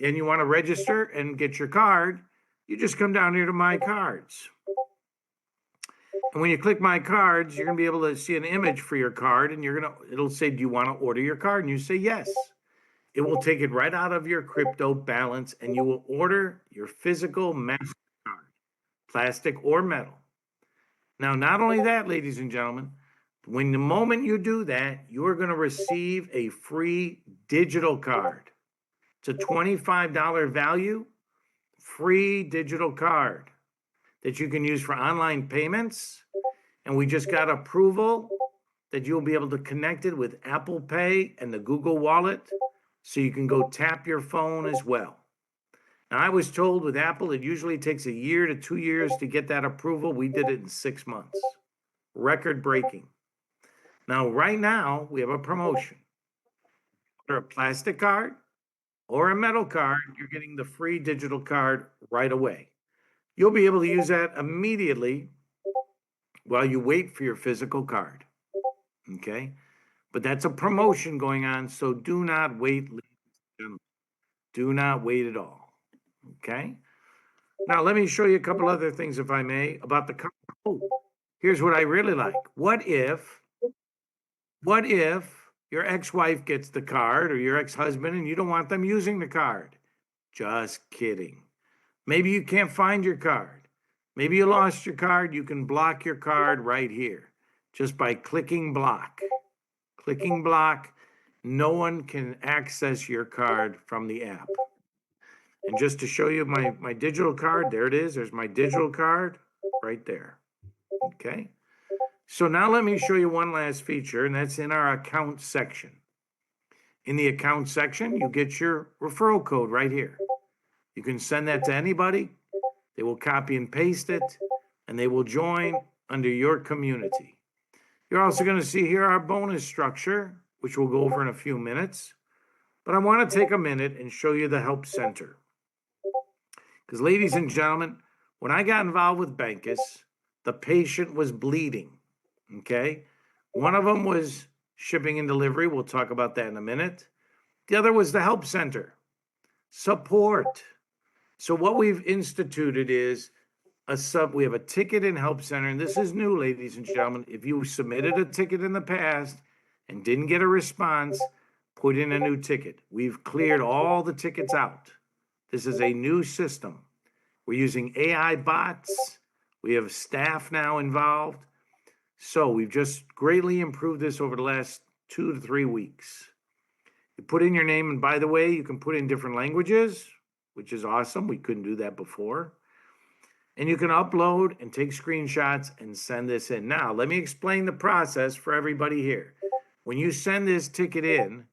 and you want to register and get your card, you just come down here to My Cards. And when you click My Cards, you're going to be able to see an image for your card, and it'll say, do you want to order your card? And you say yes. It will take it right out of your crypto balance, and you will order your physical MasterCard, plastic or metal. Now, not only that, ladies and gentlemen, the moment you do that, you're going to receive a free digital card. It's a $25 value, free digital card that you can use for online payments. And we just got approval that you'll be able to connect it with Apple Pay and the Google Wallet, so you can go tap your phone as well. Now, I was told with Apple, it usually takes 1 year to 2 years to get that approval. We did it in 6 months. Record breaking. Now, right now, we have a promotion. For a plastic card or a metal card, you're getting the free digital card right away. You'll be able to use that immediately while you wait for your physical card. Okay? But that's a promotion going on, so do not wait, ladies and gentlemen. Do not wait at all. Okay? Now, let me show you a couple other things, if I may, about the card. Oh, here's what I really like. What if your ex-wife gets the card, or your ex-husband, and you don't want them using the card? Just kidding. Maybe you can't find your card. Maybe you lost your card. You can block your card right here just by clicking block. Clicking block. No one can access your card from the app. And just to show you my digital card, there it is. There's my digital card right there. Okay. So now let me show you one last feature, and that's in our account section. In the account section, you get your referral code right here. You can send that to anybody. They will copy and paste it, and they will join under your community. You're also going to see here our bonus structure, which we'll go over in a few minutes. But I want to take a minute and show you the help center. Because, ladies and gentlemen, when I got involved with Bancus, the patient was bleeding. Okay? One of them was shipping and delivery. We'll talk about that in a minute. The other was the help center. Support. So what we've instituted is we have a ticket and help center, and this is new, ladies and gentlemen. If you submitted a ticket in the past and didn't get a response, put in a new ticket. We've cleared all the tickets out. This is a new system. We're using AI bots. We have staff now involved. So we've just greatly improved this over the last 2 to 3 weeks. You put in your name, and by the way, you can put in different languages, which is awesome. We couldn't do that before. And you can upload and take screenshots and send this in. Now, let me explain the process for everybody here. When you send this ticket in,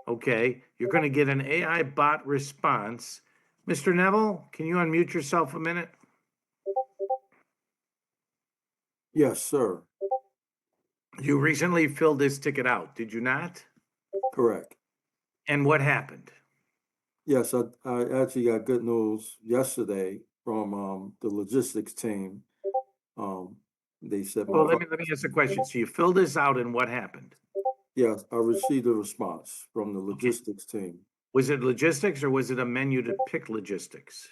okay, you're going to get an AI bot response. Mr. Neville, can you unmute yourself a minute? Yes, sir. You recently filled this ticket out, did you not? Correct. And what happened? Yes, I actually got good news yesterday from the logistics team. They said Well, let me ask a question. So you filled this out, and what happened? Yes, I received a response from the logistics team. Was it logistics, or was it a menu to pick logistics?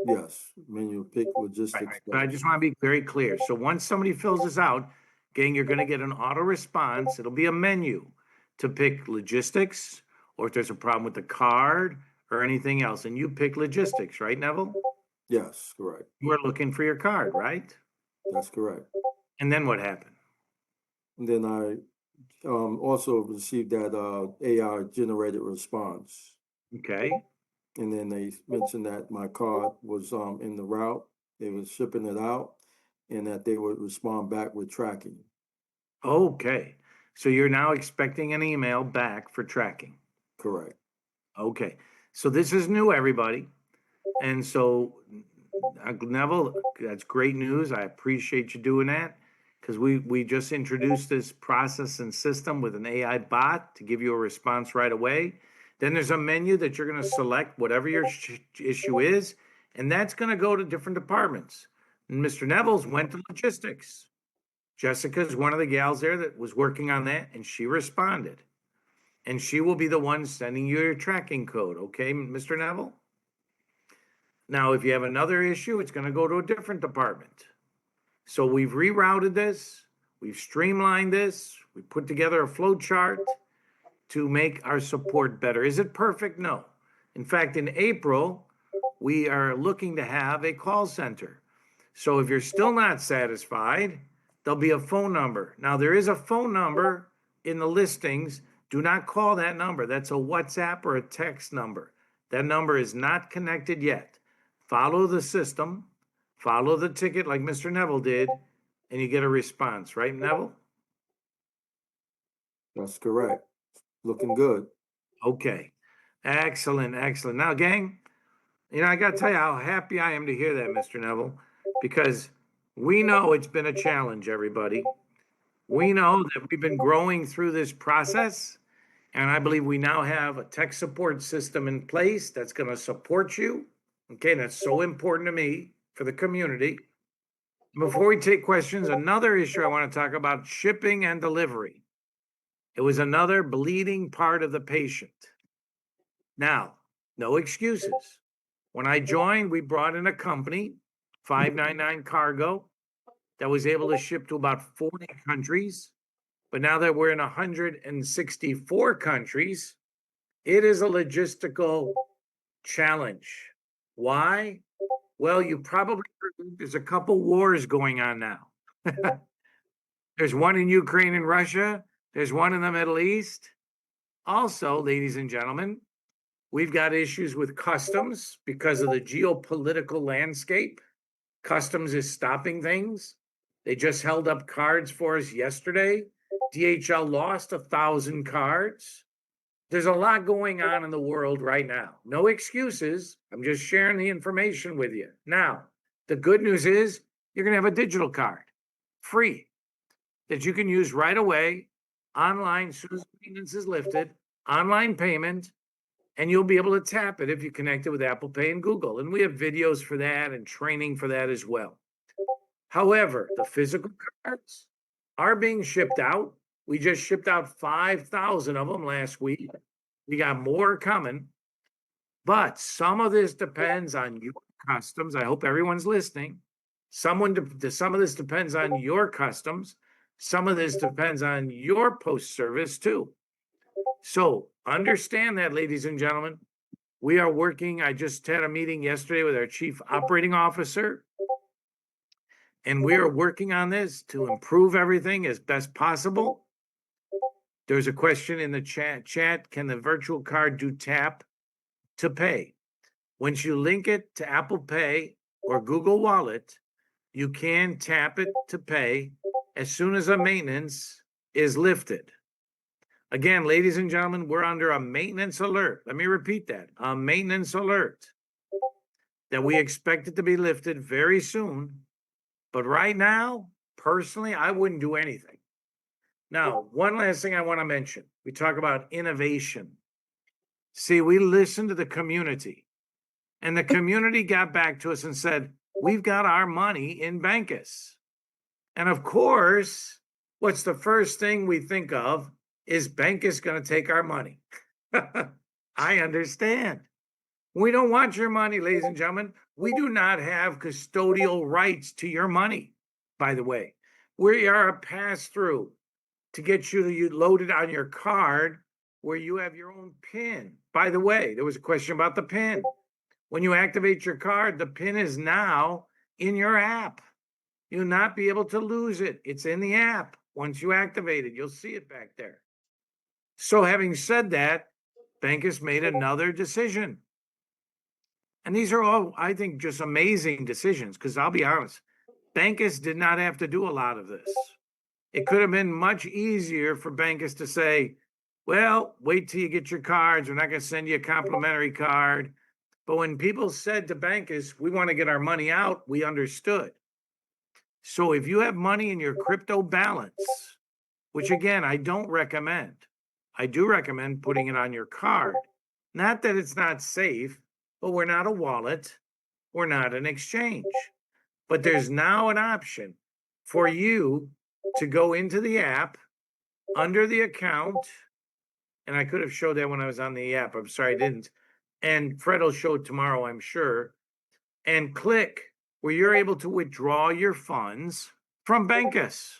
Yes, menu pick logistics. Right. But I just want to be very clear. So once somebody fills this out, gang, you're going to get an auto response. It'll be a menu to pick logistics, or if there's a problem with the card or anything else. And you pick logistics, right, Neville? Yes, correct. You were looking for your card, right? That's correct. And then what happened? And then I also received that AI generated response. Okay. And then they mentioned that my card was in the route. They were shipping it out. and that they would respond back with tracking. Okay. So you're now expecting an email back for tracking. Correct. Okay. So this is new, everybody. And so, Neville, that's great news. I appreciate you doing that because we just introduced this process and system with an AI bot to give you a response right away. Then there's a menu that you're going to select whatever your issue is, and that's going to go to different departments. And Mr. Neville's went to logistics. Jessica's one of the gals there that was working on that, and she responded. And she will be the one sending you your tracking code, okay, Mr. Neville? Now, if you have another issue, it's going to go to a different department. So we've rerouted this, we've streamlined this, we put together a flow chart to make our support better. Is it perfect? No. In fact, in April, we are looking to have a call center. So if you're still not satisfied, there'll be a phone number. Now, there is a phone number in the listings. Do not call that number. That's a WhatsApp or a text number. That number is not connected yet. Follow the system, follow the ticket like Mr. Neville did, and you get a response, right, Neville? That's correct. Looking good. Okay. Excellent, excellent. Now, gang, I got to tell you how happy I am to hear that, Mr. Neville, because we know it's been a challenge, everybody. We know that we've been growing through this process, and I believe we now have a tech support system in place that's going to support you. Okay, that's so important to me for the community. Before we take questions, another issue I want to talk about, shipping and delivery. It was another bleeding part of the patient. Now, no excuses. When I joined, we brought in a company, 599 Cargo, that was able to ship to about 40 countries. But now that we're in 164 countries, it is a logistical challenge. Why? Well, you probably heard there's a couple wars going on now. There's one in Ukraine and Russia. There's one in the Middle East. Also, ladies and gentlemen, we've got issues with customs because of the geopolitical landscape. Customs is stopping things. They just held up cards for us yesterday. DHL lost 1,000 cards. There's a lot going on in the world right now. No excuses. I'm just sharing the information with you. Now, the good news is you're going to have a digital card, free, that you can use right away, online, as soon as maintenance is lifted, online payment, and you'll be able to tap it if you connect it with Apple Pay and Google. And we have videos for that and training for that as well. However, the physical cards are being shipped out. We just shipped out 5,000 of them last week. We got more coming. But some of this depends on your customs. I hope everyone's listening. Some of this depends on your customs. Some of this depends on your post service too. So understand that, ladies and gentlemen. We are working. I just had a meeting yesterday with our chief operating officer. And we are working on this to improve everything as best possible. There's a question in the chat. Can the virtual card do tap to pay? Once you link it to Apple Pay or Google Wallet, you can tap it to pay as soon as a maintenance is lifted. Again, ladies and gentlemen, we're under a maintenance alert. Let me repeat that, a maintenance alert that we expect it to be lifted very soon. But right now, personally, I wouldn't do anything. Now, one last thing I want to mention. We talk about innovation. See, we listened to the community, and the community got back to us and said, we've got our money in Bancus. And of course, what's the first thing we think of is Bancus going to take our money. I understand. We don't want your money, ladies and gentlemen. We do not have custodial rights to your money, by the way. We are a pass-through to get you loaded on your card where you have your own PIN. By the way, there was a question about the PIN. When you activate your card, the PIN is now in your app. You'll not be able to lose it. It's in the app. Once you activate it, you'll see it back there. So having said that, Bancus made another decision. And these are all, I think, just amazing decisions, because I'll be honest, Bancus did not have to do a lot of this. It could have been much easier for Bancus to say, well, wait till you get your cards. We're not going to send you a complimentary card. But when people said to Bancus, we want to get our money out, we understood. So if you have money in your crypto balance, which again, I don't recommend, I do recommend putting it on your card. Not that it's not safe, but we're not a wallet. We're not an exchange. But there's now an option for you to go into the app under the account. And I could have showed that when I was on the app. I'm sorry I didn't. And Fred will show it tomorrow, I'm sure. And click where you're able to withdraw your funds from Bancus.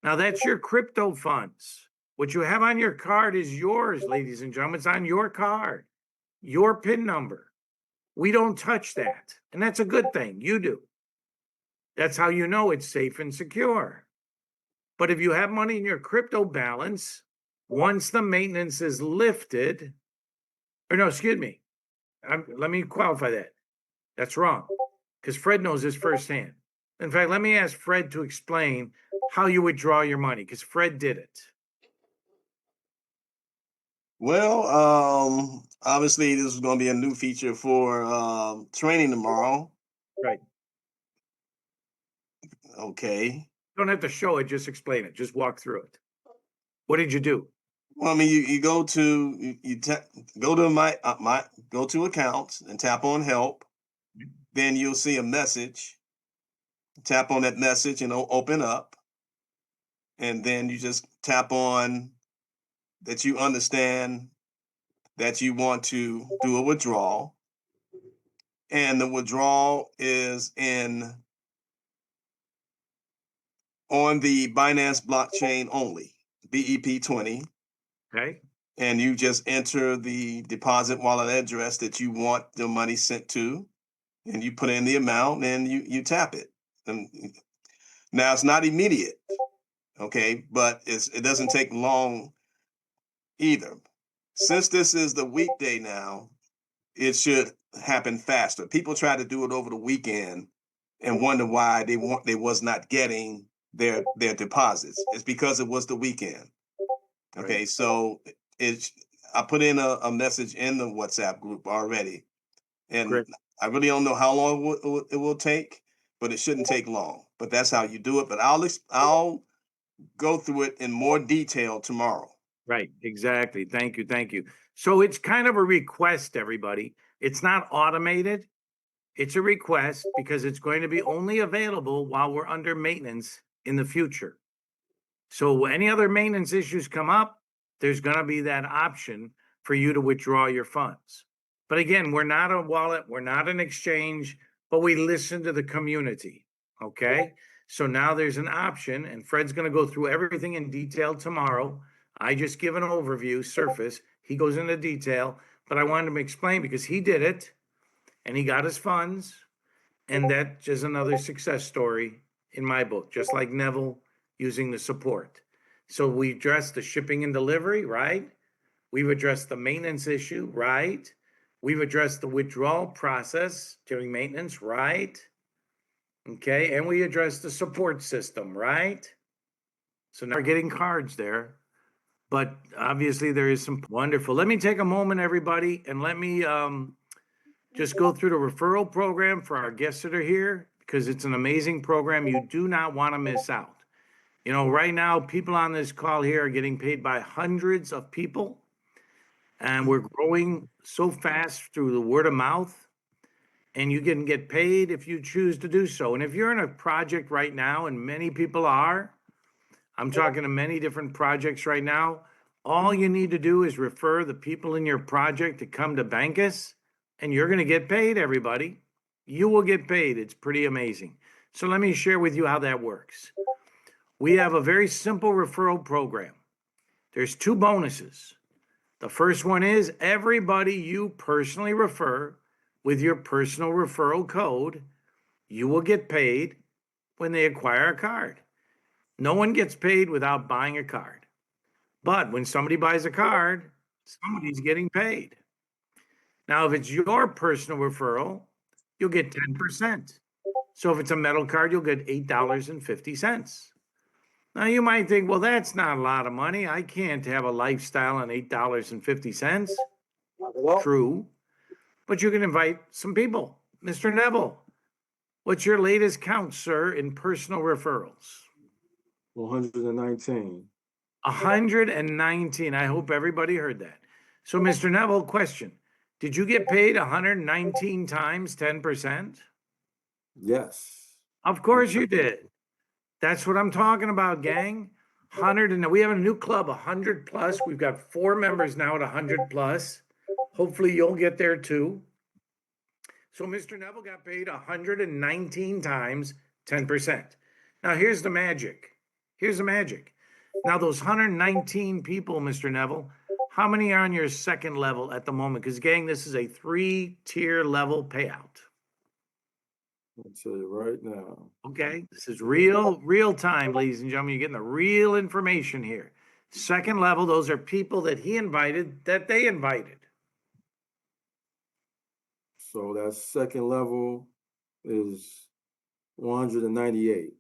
Now that's your crypto funds. What you have on your card is yours, ladies and gentlemen. It's on your card, your PIN number. We don't touch that. And that's a good thing. You do. That's how you know it's safe and secure. But if you have money in your crypto balance, once the maintenance is lifted, or no, excuse me, let me qualify that. That's wrong, because Fred knows this firsthand. In fact, let me ask Fred to explain how you withdraw your money, because Fred did it. Well, obviously this is going to be a new feature for training tomorrow. Right. Okay. You don't have to show it, just explain it. Just walk through it. What did you do? Well, I mean, you go to go to go to accounts and tap on help. Then you'll see a message. Tap on that message and it'll open up. And then you just tap on that you understand that you want to do a withdrawal. And the withdrawal is on the Binance blockchain only, BEP20. Okay. And you just enter the deposit wallet address that you want the money sent to, and you put in the amount and you tap it. And now it's not immediate, okay, but it doesn't take long either. Since this is the weekday now, it should happen faster. People try to do it over the weekend and wonder why they was not getting their deposits. It's because it was the weekend. Okay, Right. so I put in a message in the WhatsApp group already, and Great. I really don't know how long it will take, but it shouldn't take long. But that's how you do it. But I'll go through it in more detail tomorrow. Right, exactly. Thank you, thank you. So it's kind of a request, everybody. It's not automated. It's a request because it's going to be only available while we're under maintenance in the future. So any other maintenance issues come up, there's going to be that option for you to withdraw your funds. But again, we're not a wallet, we're not an exchange, but we listen to the community. Okay. So now there's an option, and Fred's going to go through everything in detail tomorrow. I just give an overview, surface. He goes into detail, but I wanted him to explain because he did it and he got his funds. And that is another success story in my book, just like Neville using the support. So we addressed the shipping and delivery, right? We've addressed the maintenance issue, right? We've addressed the withdrawal process during maintenance, right? Okay, and we addressed the support system, right? So now we're getting cards there, but obviously there is some wonderful. Let me take a moment, everybody, and let me just go through the referral program for our guests that are here, because it's an amazing program. You do not want to miss out. You know, right now, people on this call here are getting paid by hundreds of people, and we're growing so fast through the word of mouth, and you can get paid if you choose to do so. And if you're in a project right now, and many people are, I'm talking to many different projects right now, all you need to do is refer the people in your project to come to Bancus, and you're going to get paid, everybody. You will get paid. It's pretty amazing. So let me share with you how that works. We have a very simple referral program. There's two bonuses. The first one is everybody you personally refer with your personal referral code, you will get paid when they acquire a card. No one gets paid without buying a card. But when somebody buys a card, somebody's getting paid. Now, if it's your personal referral, you'll get 10%. So if it's a metal card, you'll get $8.50. Now you might think, well, that's not a lot of money. I can't have a lifestyle on $8.50. True, but you can invite some people. Mr. Neville, what's your latest count, sir, in personal referrals? 119. 119. I hope everybody heard that. So, Mr. Neville, question. Did you get paid 119 times 10%? Yes. Of course you did. That's what I'm talking about, gang. 100, and we have a new club, 100 plus. We've got 4 members now at 100 plus. Hopefully you'll get there too. So Mr. Neville got paid 119 times 10%. Now here's the magic. Here's the magic. Now those 119 people, Mr. Neville, how many are on your second level at the moment? Because gang, this is a 3-tier level payout. I'll tell you right now. Okay, this is real time, ladies and gentlemen. You're getting the real information here. Second level, those are people that he invited, that they invited. So that second level is 198.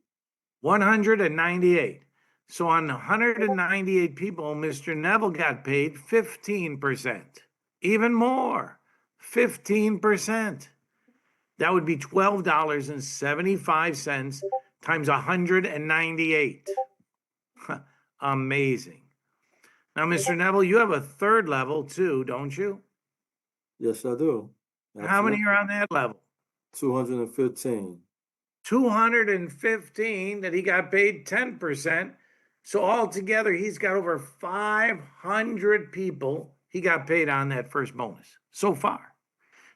198. So on 198 people, Mr. Neville got paid 15%. Even more, 15%. That would be $12.75 times 198. Amazing. Now, Mr. Neville, you have a third level too, don't you? Yes, I do. How many are on that level? 215. 215 that he got paid 10%. So altogether, he's got over 500 people he got paid on that first bonus so far.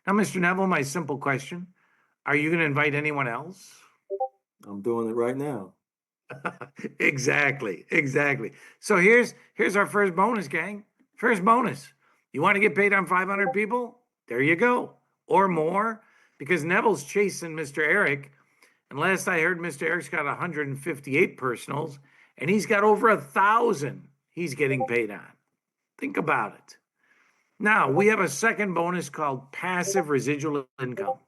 Now, Mr. Neville, my simple question, are you going to invite anyone else? I'm doing it right now. Exactly. So here's our first bonus, gang. First bonus. You want to get paid on 500 people? There you go. Or more, because Neville's chasing Mr. Eric. And last I heard, Mr. Eric's got 158 personals, and he's got over 1,000 he's getting paid on. Think about it. Now, we have a second bonus called passive residual income.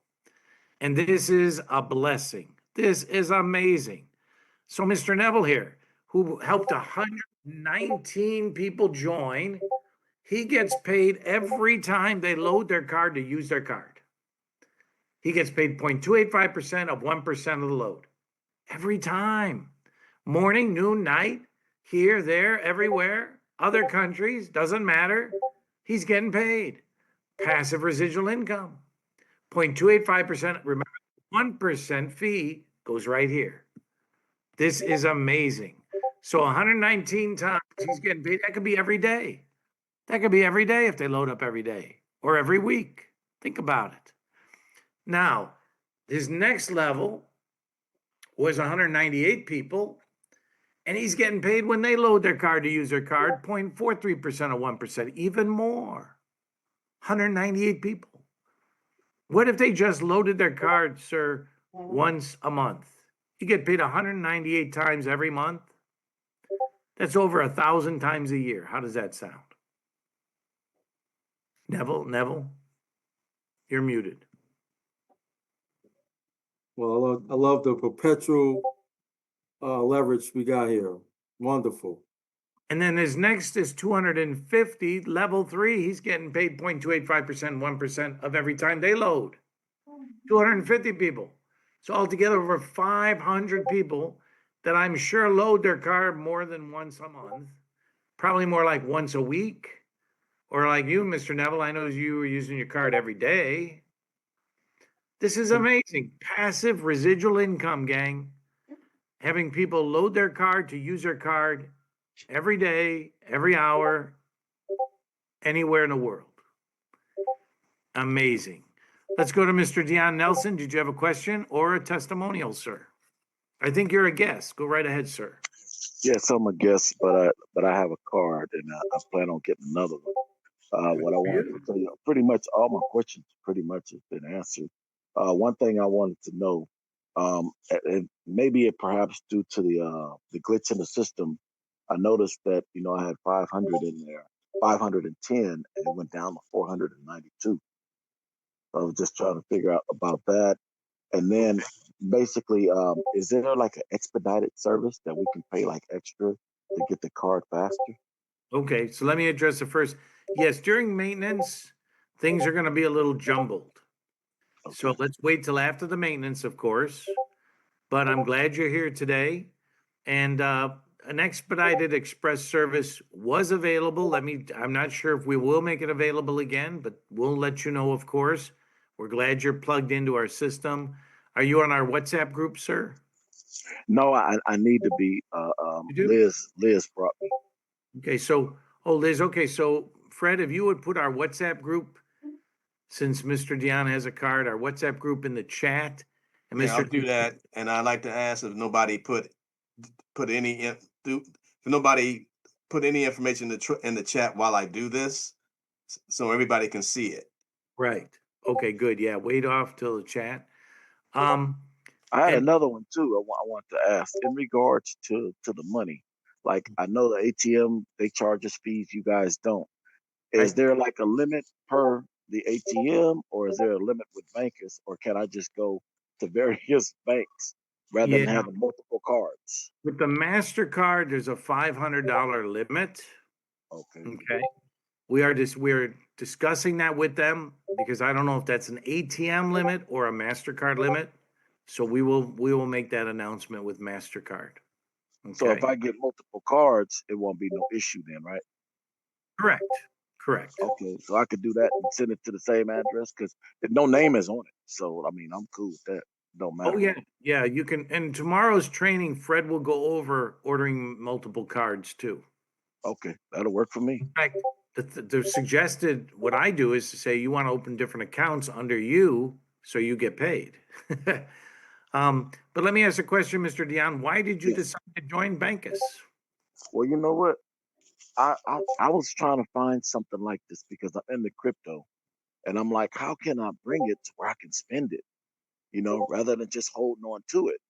And this is a blessing. This is amazing. So Mr. Neville here, who helped 119 people join, he gets paid every time they load their card to use their card. He gets paid 0.285% of 1% of the load. Every time. Morning, noon, night, here, there, everywhere, other countries, doesn't matter. He's getting paid. Passive residual income. 0.285%. Remember, 1% fee goes right here. This is amazing. So 119 times he's getting paid. That could be every day. That could be every day if they load up every day or every week. Think about it. Now, his next level was 198 people, and he's getting paid when they load their card to use their card, 0.43% of 1%, even more. 198 people. What if they just loaded their card, sir, once a month? You get paid 198 times every month. That's over 1,000 times a year. How does that sound? Neville, you're muted. Well, I love the perpetual leverage we got here. Wonderful. And then his next is 250, level 3. He's getting paid 0.285%, 1% of every time they load. 250 people. So altogether, over 500 people that I'm sure load their card more than once a month, probably more like once a week. Or like you, Mr. Neville, I know you were using your card every day. This is amazing. Passive residual income, gang. Having people load their card to use their card every day, every hour, anywhere in the world. Amazing. Let's go to Mr. Dion Nelson. Did you have a question or a testimonial, sir? I think you're a guest. Go right ahead, sir. Yes, I'm a guest, but I have a card, and I plan on getting another one. What I wanted to tell you, pretty much all my questions pretty much have been answered. One thing I wanted to know, and maybe it perhaps due to the glitch in the system, I noticed that I had 500 in there, 510, and it went down to 492. I was just trying to figure out about that. And then basically, is there like an expedited service that we can pay like extra to get the card faster? Okay, so let me address it first. Yes, during maintenance, things are gonna be a little jumbled. So Okay. let's wait till after the maintenance, of course. But I'm glad you're here today. And an expedited express service was available. I'm not sure if we will make it available again, but we'll let you know, of course. We're glad you're plugged into our system. Are you on our WhatsApp group, sir? No, I need to be. You do? Liz brought me. Okay, so, oh, Liz, okay, so Fred, if you would put our WhatsApp group, since Mr. Dion has a card, our WhatsApp group in the chat. And Yeah, I'll Mr. do that. And I'd like to ask if nobody put any if nobody put any information in the chat while I do this, so everybody can see it. Right. Okay, good. Yeah, wait off till the chat. Um, I had and another one too. I want to ask in regards to the money. Like I know the ATM they charge us fees. You guys don't. Is Right. there like a limit per the ATM, or is there a limit with bankers, or can I just go to various banks rather Yeah, than having multiple cards? with the MasterCard, there's a $500 limit. Okay. Okay. We're discussing that with them because I don't know if that's an ATM limit or a MasterCard limit. So we will make that announcement with MasterCard. So if Okay. I get multiple cards, it won't be no issue then, right? Correct. Correct. Okay, so I could do that and send it to the same address because no name is on it. So I mean, I'm cool with that. Don't Oh matter. yeah. Yeah, you can. And tomorrow's training, Fred will go over ordering multiple cards too. Okay, that'll work for me. In fact, the suggested, what I do is to say you want to open different accounts under you so you get paid. But let me ask a question, Mr. Dion. Why did you Yes. decide to join Bancus? Well, you know what? I was trying to find something like this because I'm into crypto, and I'm like, how can I bring it to where I can spend it? You know, rather than just holding on to it.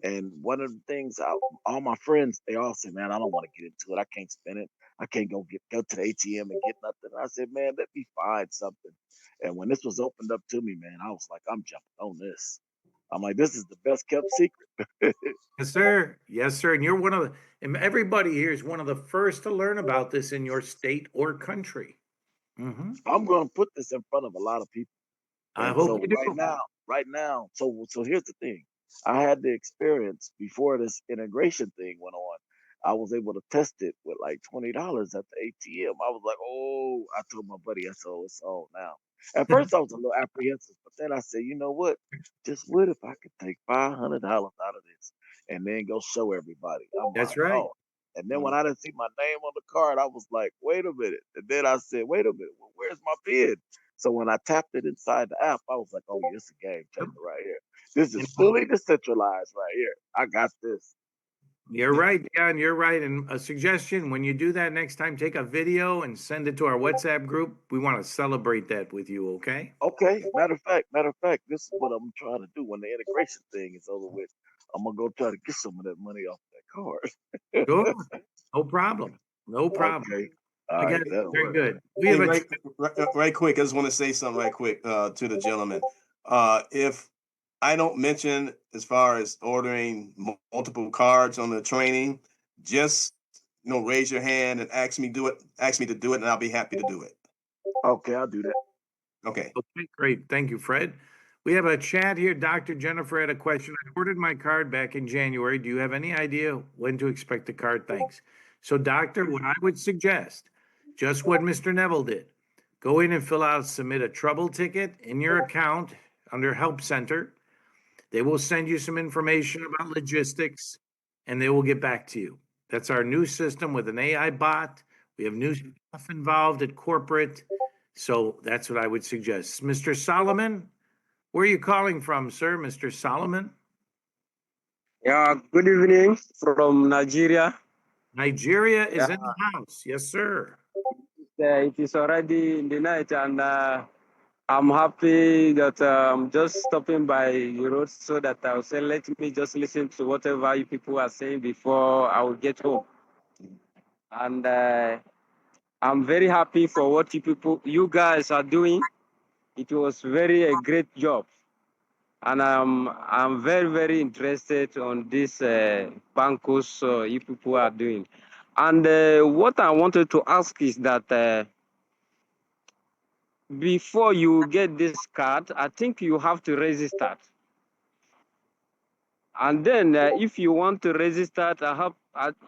And one of the things, all my friends, they all say, "Man, I don't want to get into it. I can't spend it. I can't go to the ATM and get nothing." And I said, "Man, let me find something." And when this was opened up to me, man, I was like, "I'm jumping on this." I'm like, "This is the best kept secret." Yes, sir. Yes, sir. And you're one of the, and everybody here is one of the first to learn about this in your state or country. Hmm. I'm going to put this in front of a lot of people. I And hope so you do. right now, so here's the thing. I had the experience before this integration thing went on. I was able to test it with like $20 at the ATM. I was like, oh, I told my buddy, I said, oh, it's on now. At first I was a little apprehensive, but then I said, you know what? Just what if I could take $500 out of this and then go show everybody? I'm That's like, right. oh. And then when I didn't see my name on the card, I was like, wait a minute. And then I said, wait a minute, well, where's my PIN? So when I tapped it inside the app, I was like, oh, this is a game changer right here. This is And fully decentralized right here. I got this. you're right, Dion. You're right. And a suggestion, when you do that next time, take a video and send it to our WhatsApp group. We want to celebrate that with you, okay? Okay. Matter of fact, this is what I'm trying to do when the integration thing is over with. I'm gonna go try to get some of that money off that card. Sure. No problem. No problem. Okay. All I got right, it. that'll Very work. good. We Hey, have a, right quick, I just want to say something right quick to the gentleman. If I don't mention as far as ordering multiple cards on the training, just raise your hand and ask me to do it, and I'll be happy to do it. Okay, I'll do that. Okay. okay, great. Thank you, Fred. We have a chat here. Dr. Jennifer had a question. I ordered my card back in January. Do you have any idea when to expect the card? Thanks. So, Doctor, what I would suggest, just what Mr. Neville did, go in and submit a trouble ticket in your account under Help Center. They will send you some information about logistics and they will get back to you. That's our new system with an AI bot. We have new stuff involved at corporate. So that's what I would suggest. Mr. Solomon, where are you calling from, sir? Mr. Solomon? Yeah, good evening from Nigeria. Nigeria is Yeah, in the house. Yes, sir. it is already in the night, and I'm happy that I'm just stopping by the road so that I'll say, let me just listen to whatever you people are saying before I will get home. And I'm very happy for what you guys are doing. It was a great job. And I'm very, very interested on this Bancus you people are doing. And what I wanted to ask is that before you get this card, I think you have to register. And then if you want to register,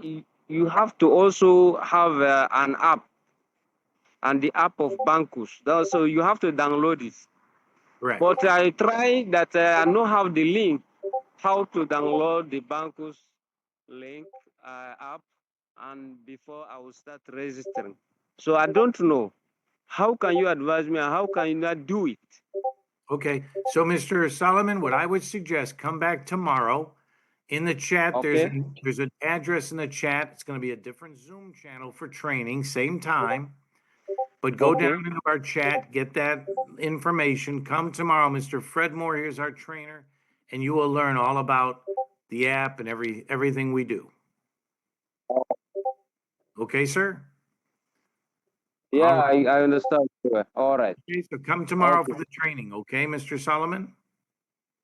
you have to also have an app, and the app of Bancus. So you have to download it. Correct. But I try that I don't have the link how to download the Bancus link app, and before I will start registering. So I don't know. How can you advise me? How can you not do it? Okay, so Mr. Solomon, what I would suggest, come back tomorrow. In the chat, Okay. there's an address in the chat. It's going to be a different Zoom channel for training, same time. But go Okay. down into our chat, get that information. Come tomorrow, Mr. Fred Moore, here's our trainer, and you will learn all about the app and everything we do. Okay, sir? Yeah, All right. I understand. All right. Okay, so come tomorrow Okay. for the training, okay, Mr. Solomon?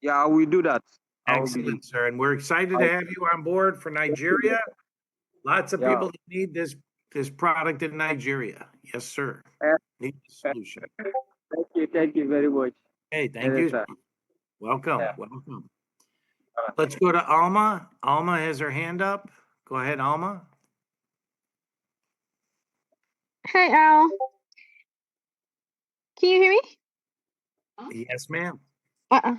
Yeah, I will do that. I will be. Excellent, sir. And we're excited to have you on board for Nigeria. Lots of Yeah. people that need this product in Nigeria. Yes, sir. Need the solution. Thank you very much. Hey, thank you. Sir. Welcome, Yeah. welcome. Let's go to Alma. Alma has her hand up. Go ahead, Alma. Hey, Al. Can you hear me? Yes, ma'am. Uh-uh.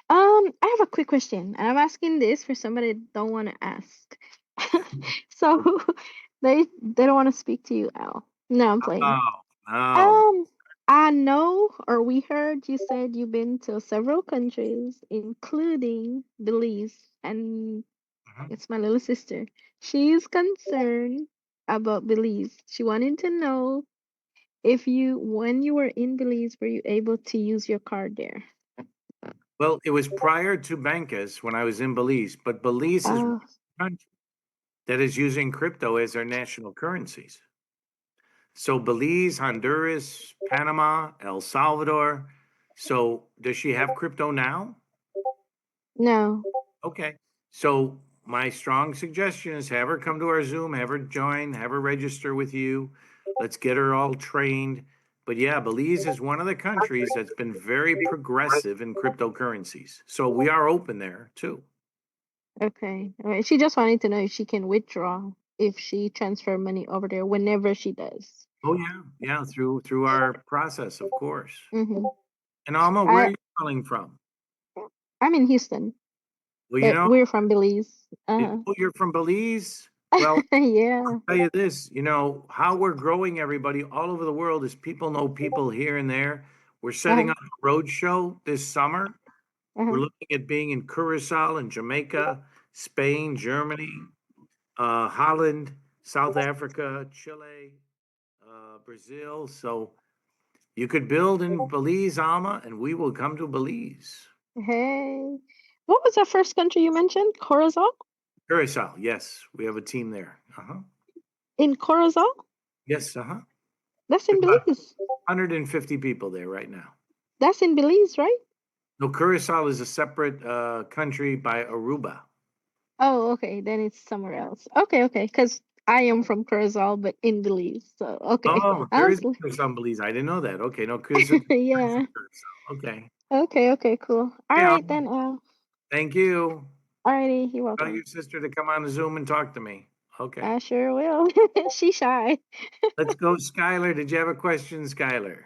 I have a quick question, and I'm asking this for somebody that don't want to ask. So they don't want to speak to you, Al. No, I'm playing. Oh, no. I know, or we heard you said you've been to several countries, including Belize, and it's my little sister. She's concerned about Belize. She wanted to know if when you were in Belize, were you able to use your card there? Well, it was prior to Bancus when I was in Belize, but Belize is one Oh, country that is using crypto as their national currencies. So Belize, Honduras, Panama, El Salvador. So does she have crypto now? no. Okay. So my strong suggestion is have her come to our Zoom, have her join, have her register with you. Let's get her all trained. But yeah, Belize is one of the countries that's been very progressive in cryptocurrencies. So we are open there too. Okay. All right. She just wanted to know if she can withdraw if she transfer money over there whenever she does. Oh yeah, yeah, through our process, of course. Mm-hmm. And Alma, where are you calling from? I'm in Houston, Well, you but know, we're from Belize. Uh-huh. oh, you're from Belize. Well, Yeah. I'll tell you this, how we're growing everybody all over the world is people know people here and there. We're setting Uh-huh. up a road show this summer. We're Uh-huh. looking at being in Curacao and Jamaica, Spain, Germany, Holland, South Africa, Chile, Brazil. So you could build in Belize, Alma, and we will come to Belize. Hey. What was that first country you mentioned? Curacao? Curacao, yes, we have a team there. In Curacao? Yes, That's in About Belize. 150 people there right now. That's in Belize, right? No, Curacao is a separate country by Aruba. Oh, okay. Then it's somewhere else. Okay, okay. Because I am from Curacao, but in Belize. So, okay. Oh, I there was, is Curacao in Belize. I didn't know that. Okay, no, Curacao. yeah. Okay. Okay, okay, cool. All Yeah. right, then. Thank you. Alrighty, you're Tell welcome. your sister to come on the Zoom and talk to me. Okay. I sure will. She's shy. Let's go, Skylar. Did you have a question, Skylar?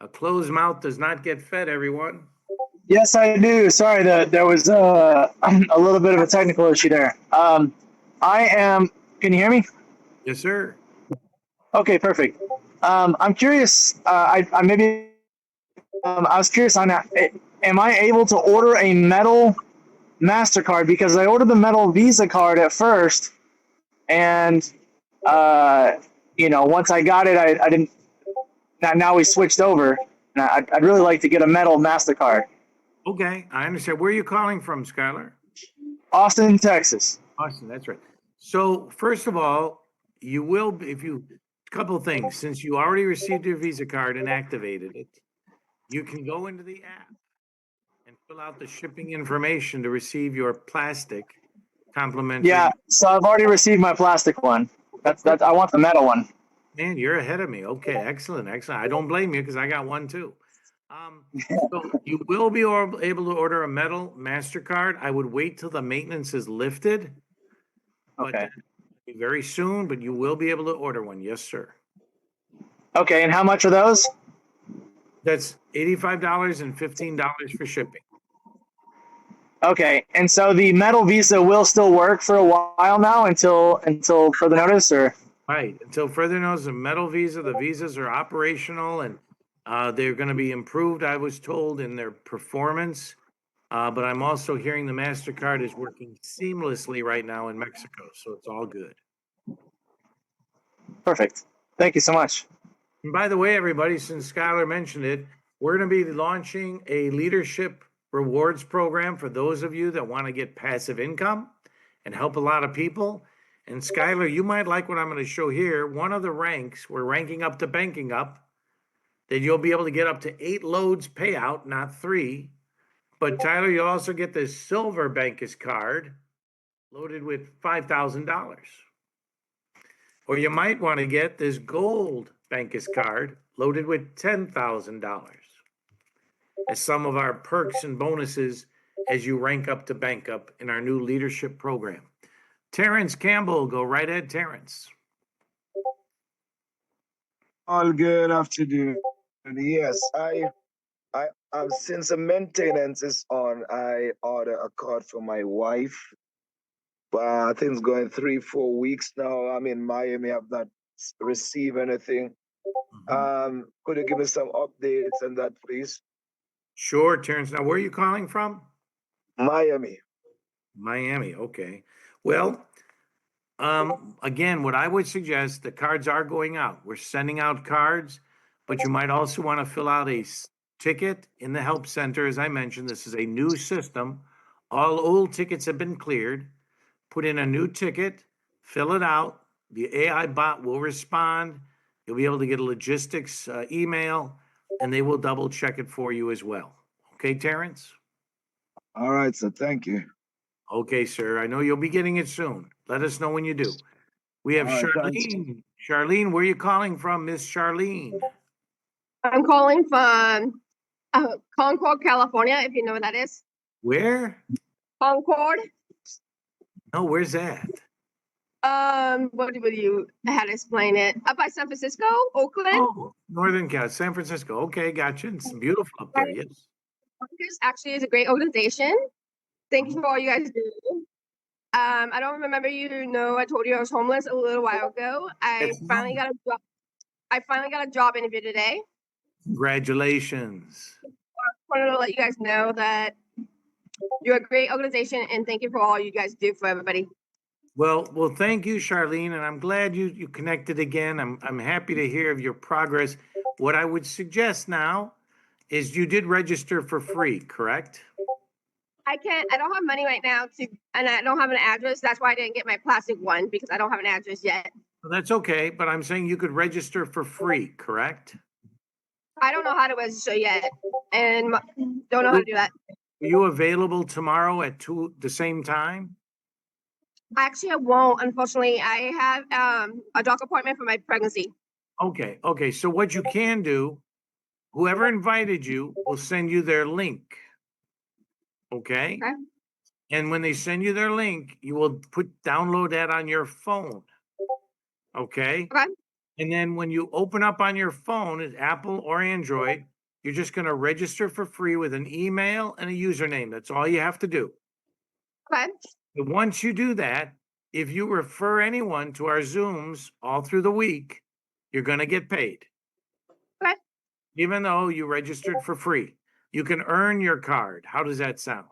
A closed mouth does not get fed, everyone. Yes, I do. Sorry, there was a little bit of a technical issue there. I am. Can you hear me? Yes, sir. Okay, perfect. I'm curious. I maybe. I was curious on that. Am I able to order a metal MasterCard because I ordered the metal Visa card at first, and once I got it, I didn't. Now we switched over, and I'd really like to get a metal MasterCard. Okay, I understand. Where are you calling from, Skylar? Austin, Texas. Austin, that's right. So first of all, you will, a couple of things. Since you already received your Visa card and activated it, you can go into the app and fill out the shipping information to receive your plastic complimentary. Yeah, so I've already received my plastic one. That's I want the metal one. Man, you're ahead of me. Okay, excellent, excellent. I don't blame you because I got one too. So you will be able to order a metal MasterCard. I would wait till the maintenance is lifted. But Okay. very soon, but you will be able to order one. Yes, sir. Okay, and how much are those? That's $85 and $15 for shipping. Okay, and so the metal Visa will still work for a while now until further notice, or? Right. Until further notice, the metal Visa, the visas are operational and they're going to be improved, I was told, in their performance. But I'm also hearing the MasterCard is working seamlessly right now in Mexico, so it's all good. Perfect. Thank you so much. And by the way, everybody, since Skylar mentioned it, we're going to be launching a leadership rewards program for those of you that want to get passive income and help a lot of people. And Skylar, you might like what I'm going to show here. One of the ranks, we're ranking up to banking up, that you'll be able to get up to 8 loads payout, not 3. But Tyler, you'll also get this silver Bancus card loaded with $5,000. Or you might want to get this gold Bancus card loaded with $10,000 as some of our perks and bonuses as you rank up to bank up in our new leadership program. Terrence Campbell, go right ahead, Terrence. All good afternoon. Yes, since the maintenance is on, I order a card for my wife. I think it's going 3-4 weeks now. I'm in Miami. I've not received anything. Could you give me some updates on that, please? Sure, Terrence. Now, where are you calling from? Miami. Miami. Okay. Well, again, what I would suggest, the cards are going out. We're sending out cards, but you might also want to fill out a ticket in the help center. As I mentioned, this is a new system. All old tickets have been cleared. Put in a new ticket, fill it out. The AI bot will respond. You'll be able to get a logistics email, and they will double check it for you as well. Okay, Terrence? All right, so thank you. Okay, sir. I know you'll be getting it soon. Let us know when you do. We have All right, Charlene. Charlene, where are you calling from, Miss Charlene? I'm calling from Concord, California, if you know where that is. Where? Concord. No, where's that? What would you how to explain it? Up by San Francisco, Oakland. Oh, Northern Cal, San Francisco. Okay, gotcha. It's beautiful up there, yes. This actually is a great organization. Thank you for all you guys do. I don't remember I told you I was homeless a little while ago. I finally got a job interview today. Congratulations. I wanted to let you guys know that you're a great organization and thank you for all you guys do for everybody. Well, thank you, Charlene, and I'm glad you connected again. I'm happy to hear of your progress. What I would suggest now is you did register for free, correct? I don't have money right now and I don't have an address. That's why I didn't get my plastic one because I don't have an address yet. Well, that's okay, but I'm saying you could register for free, correct? I don't know how to register yet and don't know how to do that. Are you available tomorrow at the same time? Actually, I won't. Unfortunately, I have a doctor appointment for my pregnancy. Okay. So what you can do, whoever invited you will send you their link. Okay? And when they send you their link, you will download that on your phone. Okay? Okay. And then when you open up on your phone, it's Apple or Android, you're just going to register for free with an email and a username. That's all you have to do. Okay. And once you do that, if you refer anyone to our Zooms all through the week, you're going to get paid. Okay. Even though you registered for free. You can earn your card. How does that sound?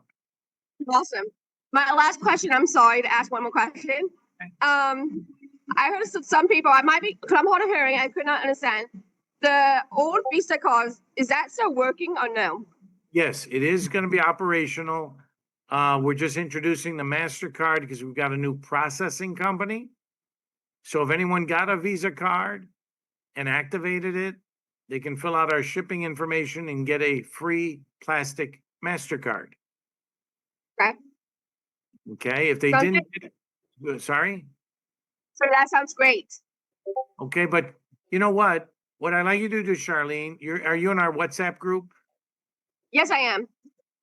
Awesome. My last question, I'm sorry to ask one more question. I heard some people, because I'm hard of hearing, I could not understand. The old Visa cards, is that still working or no? Yes, it is going to be operational. We're just introducing the MasterCard because we've got a new processing company. So if anyone got a Visa card and activated it, they can fill out our shipping information and get a free plastic MasterCard. Okay. Okay, if they Sounds didn't, sorry? So that sounds great. Okay, but you know what? What I'd like you to do, Charlene, are you in our WhatsApp group? Yes, I am.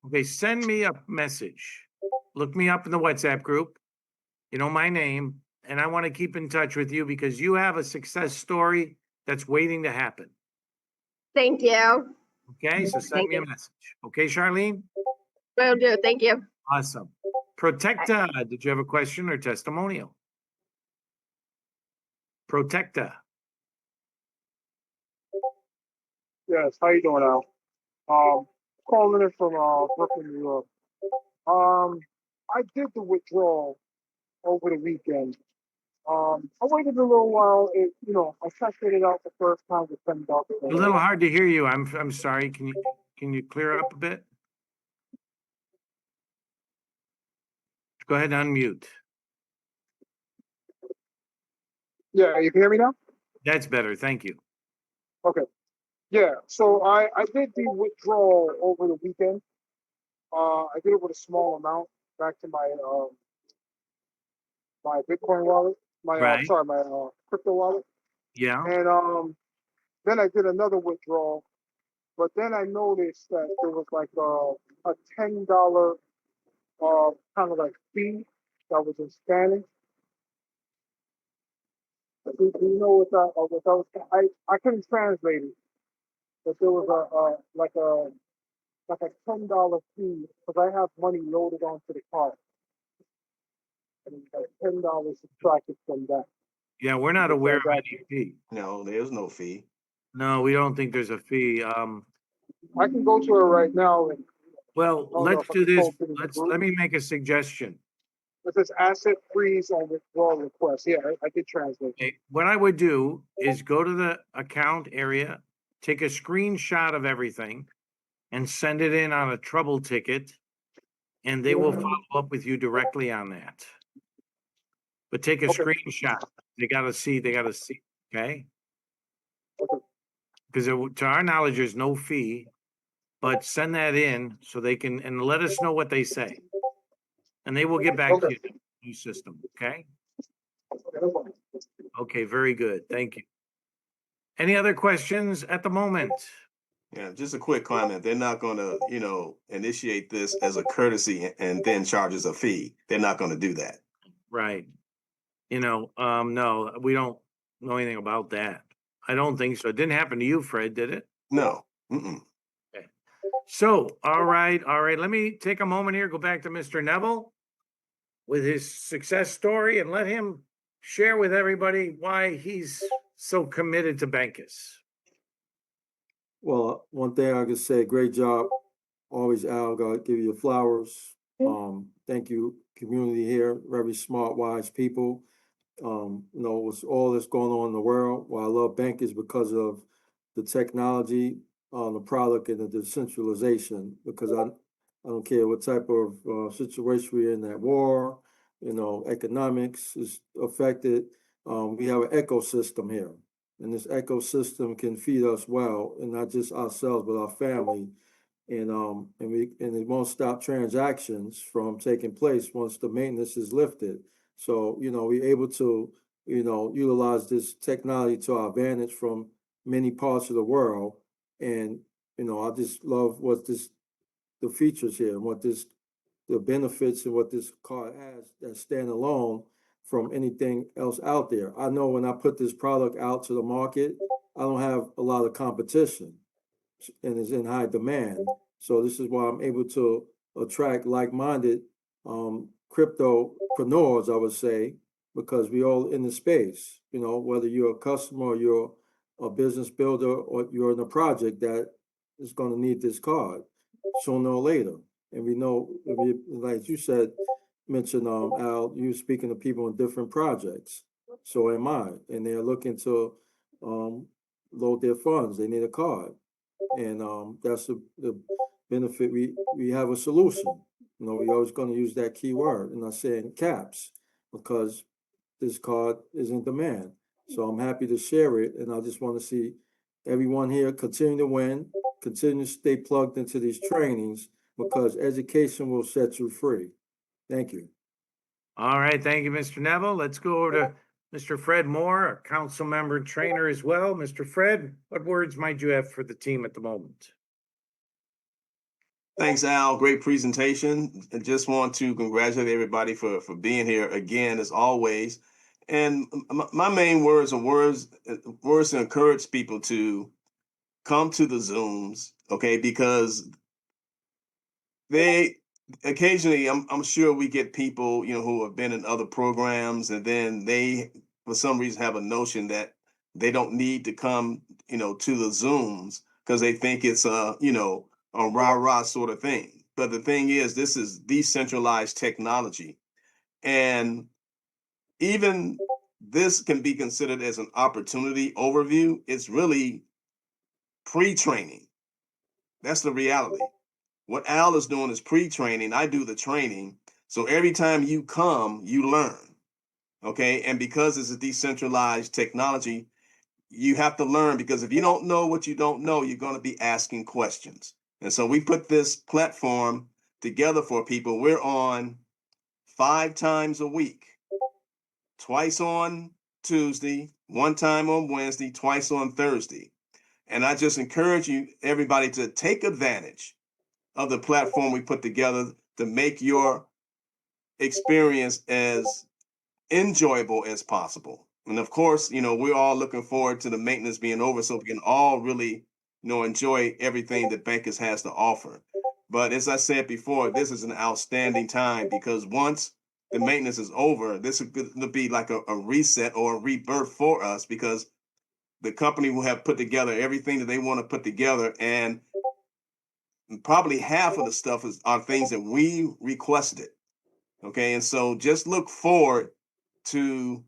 Okay, send me a message. Look me up in the WhatsApp group. You know my name, and I want to keep in touch with you because you have a success story that's waiting to happen. Thank you. Okay, so send Thank me a you. message. Okay, Charlene? Will do. Thank you. Awesome. Protecta, did you have a question or testimonial? Protecta. Yes, how you doing, Al? Calling in from Brooklyn, New York. I did the withdrawal over the weekend. I waited a little while. I tested it out the first time with $10. A little hard to hear you. I'm sorry. Can you clear up a bit? Go ahead and unmute. Yeah, you can hear me now? That's better. Thank you. Okay. Yeah, so I did the withdrawal over the weekend. I did it with a small amount back to my Bitcoin wallet, my Right. my crypto wallet. Yeah. And then I did another withdrawal, but then I noticed that there was like a $10 kind of like fee that was in Spanish. Do you know what that was? I couldn't translate it, but there was like a $10 fee because I have money loaded onto the card, and it's like $10 subtracted from that. Yeah, we're not aware of any fee. No, there's no fee. No, we don't think there's a fee. I can go to it right now and Well, I don't know let's if I do can this. post it in the group. Let me make a suggestion. It says asset freeze on withdrawal request. Yeah, I did translate. Okay, what I would do is go to the account area, take a screenshot of everything, and send it in on a trouble ticket, and they will follow up with you directly on that. But take a Okay. screenshot. They gotta see, okay? Okay. Because to our knowledge, there's no fee, but send that in so they can, and let us know what they say. And they will get back to Okay. you, new system, okay? Okay, no problem. Okay, very good. Thank you. Any other questions at the moment? Yeah, just a quick comment. They're not going to, initiate this as a courtesy and then charge us a fee. They're not going to do that. Right. No, we don't know anything about that. I don't think so. It didn't happen to you, Fred, did it? No. Mm-mm. Okay. So, all right. Let me take a moment here, go back to Mr. Neville with his success story and let him share with everybody why he's so committed to Bancus. Well, one thing I can say, great job. Always, Al, gotta give you your flowers. Thank you, community here, very smart, wise people. With all that's going on in the world, why I love bank is because of the technology, the product, and the decentralization. Because I don't care what type of situation we're in, that war, economics is affected. We have an ecosystem here, and this ecosystem can feed us well, and not just ourselves, but our family. And it won't stop transactions from taking place once the maintenance is lifted. So, we're able to, utilize this technology to our advantage from many parts of the world. And, I just love the features here and the benefits and what this card has that stand alone from anything else out there. I know when I put this product out to the market, I don't have a lot of competition and is in high demand. So this is why I'm able to attract like-minded cryptopreneurs, I would say, because we all in the space, whether you're a customer or you're a business builder or you're in a project that is going to need this card sooner or later. And we know, like you said, mentioned, Al, you speaking to people in different projects. So am I. And they're looking to load their funds. They need a card. And that's the benefit. We have a solution. We always going to use that keyword, and I'm saying caps, because this card is in demand. So I'm happy to share it, and I just want to see Everyone here, continue to win, continue to stay plugged into these trainings because education will set you free. Thank you. All right, thank you, Mr. Neville. Let's go over to Mr. Fred Moore, a council member and trainer as well. Mr. Fred, what words might you have for the team at the moment? Thanks, Al. Great presentation. I just want to congratulate everybody for being here again, as always. And my main words are words to encourage people to come to the Zooms, okay? Because they occasionally, I'm sure we get people, who have been in other programs, and then they, for some reason, have a notion that they don't need to come, to the Zooms because they think it's a rah-rah sort of thing. But the thing is, this is decentralized technology. And even this can be considered as an opportunity overview. It's really pre-training. That's the reality. What Al is doing is pre-training. I do the training. So every time you come, you learn. Okay. And because it's a decentralized technology, you have to learn, because if you don't know what you don't know, you're going to be asking questions. And so we put this platform together for people. We're on 5 times a week, twice on Tuesday, 1 time on Wednesday, twice on Thursday. And I just encourage everybody to take advantage of the platform we put together to make your experience as enjoyable as possible. And of course, we're all looking forward to the maintenance being over so we can all really, enjoy everything that Bancus has to offer. But as I said before, this is an outstanding time, because once the maintenance is over, this is going to be like a reset or a rebirth for us, because the company will have put together everything that they want to put together, and probably half of the stuff are things that we requested. Okay. And so just look forward to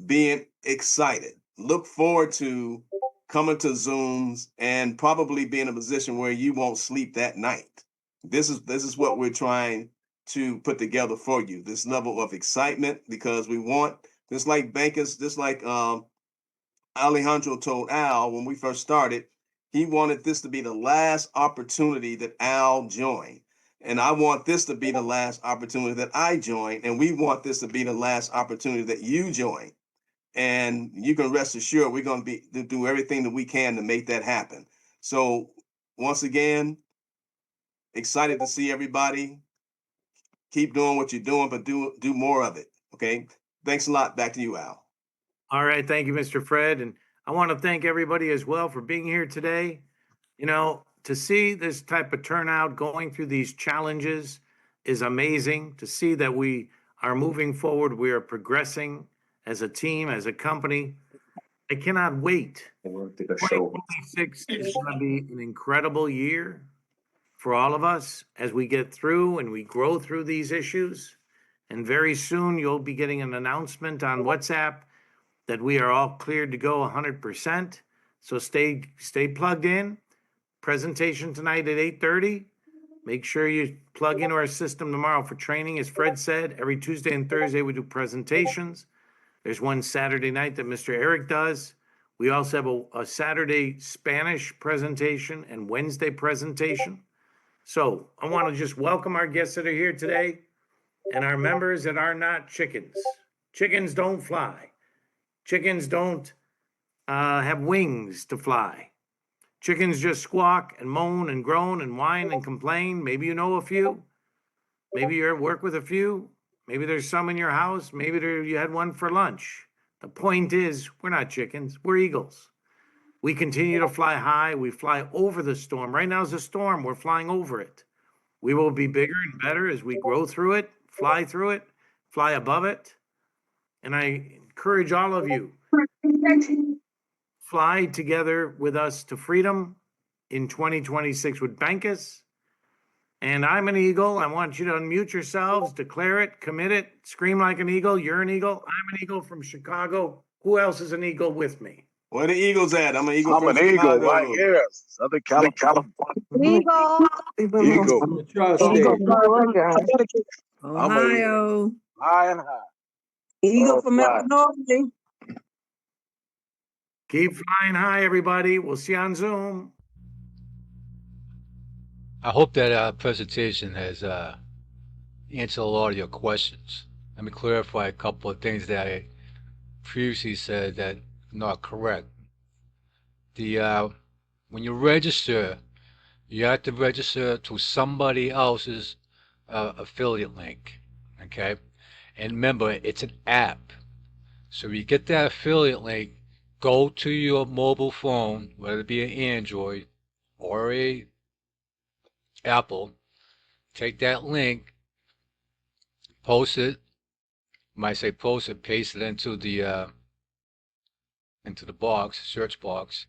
being excited. Look forward to coming to Zooms and probably be in a position where you won't sleep that night. This is what we're trying to put together for you. This level of excitement, because we want, just like Bancus, just like Alejandro told Al when we first started, he wanted this to be the last opportunity that Al joined. And I want this to be the last opportunity that I join. And we want this to be the last opportunity that you join. And you can rest assured we're going to do everything that we can to make that happen. So once again, excited to see everybody. Keep doing what you're doing, but do more of it. Okay. Thanks a lot. Back to you, Al. All right, thank you, Mr. Fred. And I want to thank everybody as well for being here today. To see this type of turnout going through these challenges is amazing. To see that we are moving forward, we are progressing as a team, as a company. I cannot wait. 2026 is going to be an incredible year for all of us as we get through and we grow through these issues. And very soon you'll be getting an announcement on WhatsApp that we are all cleared to go 100%. So stay plugged in. Presentation tonight at 8:30. Make sure you plug into our system tomorrow for training. As Fred said, every Tuesday and Thursday we do presentations. There's one Saturday night that Mr. Eric does. We also have a Saturday Spanish presentation and Wednesday presentation. So I want to just welcome our guests that are here today and our members that are not chickens. Chickens don't fly. Chickens don't have wings to fly. Chickens just squawk and moan and groan and whine and complain. Maybe you know a few. Maybe you're at work with a few. Maybe there's some in your house. Maybe you had one for lunch. The point is, we're not chickens. We're eagles. We continue to fly high. We fly over the storm. Right now is a storm. We're flying over it. We will be bigger and better as we grow through it, fly above it. And I encourage all of you, fly together with us to freedom in 2026 with Bancus. And I'm an eagle. I want you to unmute yourselves, declare it, commit it, scream like an eagle. You're an eagle. I'm an eagle from Chicago. Who else is an eagle with me? Where the Eagles at? I'm an eagle I'm from an eagle Chicago. right here, Southern California. Eagle. Eagle. I'm the tri-state. Eagle from I'm an eagle. Ohio. High and high. Eagle Oh, from fly. Illinois. Keep flying high, everybody. We'll see you on Zoom. I hope that presentation has answered a lot of your questions. Let me clarify a couple of things that I previously said that are not correct. When you register, you have to register to somebody else's affiliate link, okay? And remember, it's an app. So you get that affiliate link, go to your mobile phone, whether it be an Android or a Apple, take that link, post it. When I say post it, paste it into the box, search box,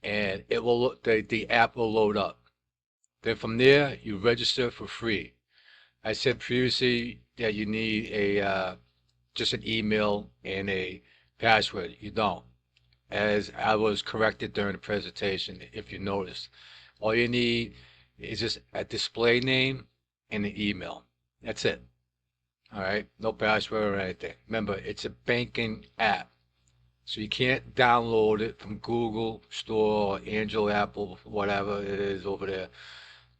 and it will the app will load up. Then from there, you register for free. I said previously that you need a just an email and a password. You don't, as I was corrected during the presentation. If you noticed, all you need is just a display name and an email. That's it. All right, no password or anything. Remember, it's a banking app, so you can't download it from Google Store or Android, Apple, whatever it is over there.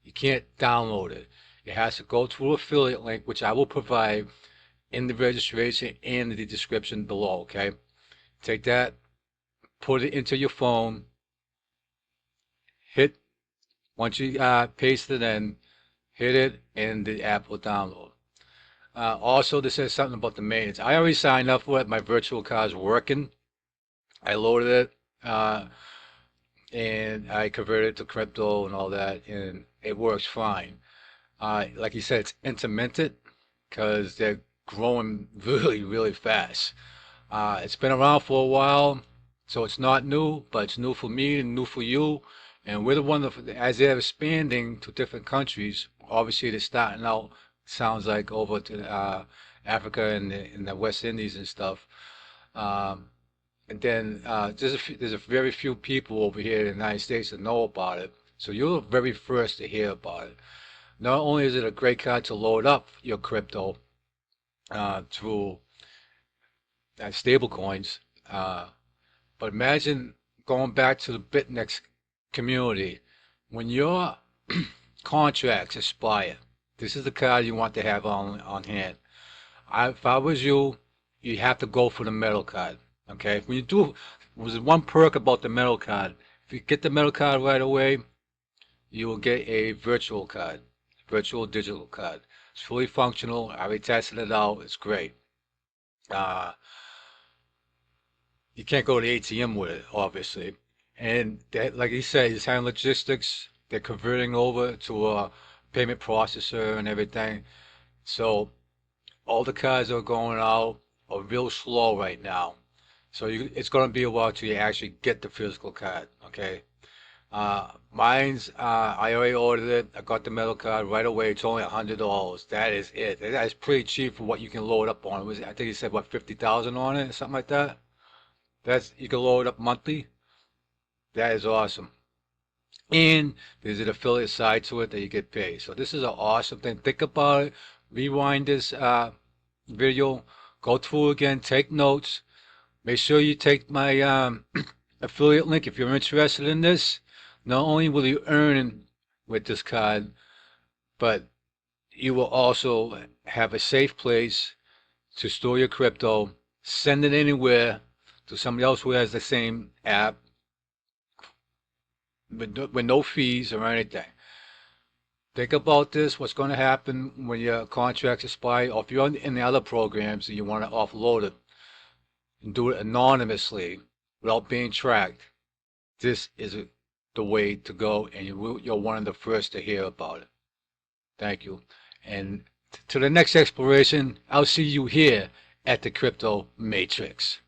You can't download it. It has to go to an affiliate link, which I will provide in the registration and the description below, okay? Take that, put it into your phone, once you paste it in, hit it, and the app will download. Also, this says something about the maintenance. I already signed up for it. My virtual card is working. I loaded it, and I converted it to crypto and all that, and it works fine. Like you said, it's intermittent because they're growing really, really fast. It's been around for a while, so it's not new, but it's new for me and new for you. And we're the one that, as they're expanding to different countries, obviously they're starting out, sounds like, over to Africa and the West Indies and stuff. And then there's a very few people over here in the United States that know about it. So you're the very first to hear about it. Not only is it a great card to load up your crypto through stable coins, but imagine going back to the BitNex community. When your contracts expire, this is the card you want to have on hand. If I was you, you have to go for the metal card. Okay, when you do, there's one perk about the metal card. If you get the metal card right away, you will get a virtual card, virtual digital card. It's fully functional. I already tested it out. It's great. You can't go to the ATM with it, obviously. And that, like he said, it's handling logistics. They're converting over to a payment processor and everything. So all the cards are going out are real slow right now. So it's going to be a while till you actually get the physical card, okay? Mine's, I already ordered it. I got the metal card right away. It's only $100. That is it. That is pretty cheap for what you can load up on. I think he said, what, 50,000 on it, something like that? You can load up monthly. That is awesome. And there's an affiliate side to it that you get paid. So this is an awesome thing. Think about it. Rewind this video. Go through again. Take notes. Make sure you take my affiliate link if you're interested in this. Not only will you earn with this card, but you will also have a safe place to store your crypto. Send it anywhere to somebody else who has the same app with no fees or anything. Think about this, what's going to happen when your contracts expire, or if you're in the other programs and you want to offload it and do it anonymously without being tracked. This is the way to go, and you're one of the first to hear about it. Thank you. And to the next exploration, I'll see you here at the Crypto Matrix.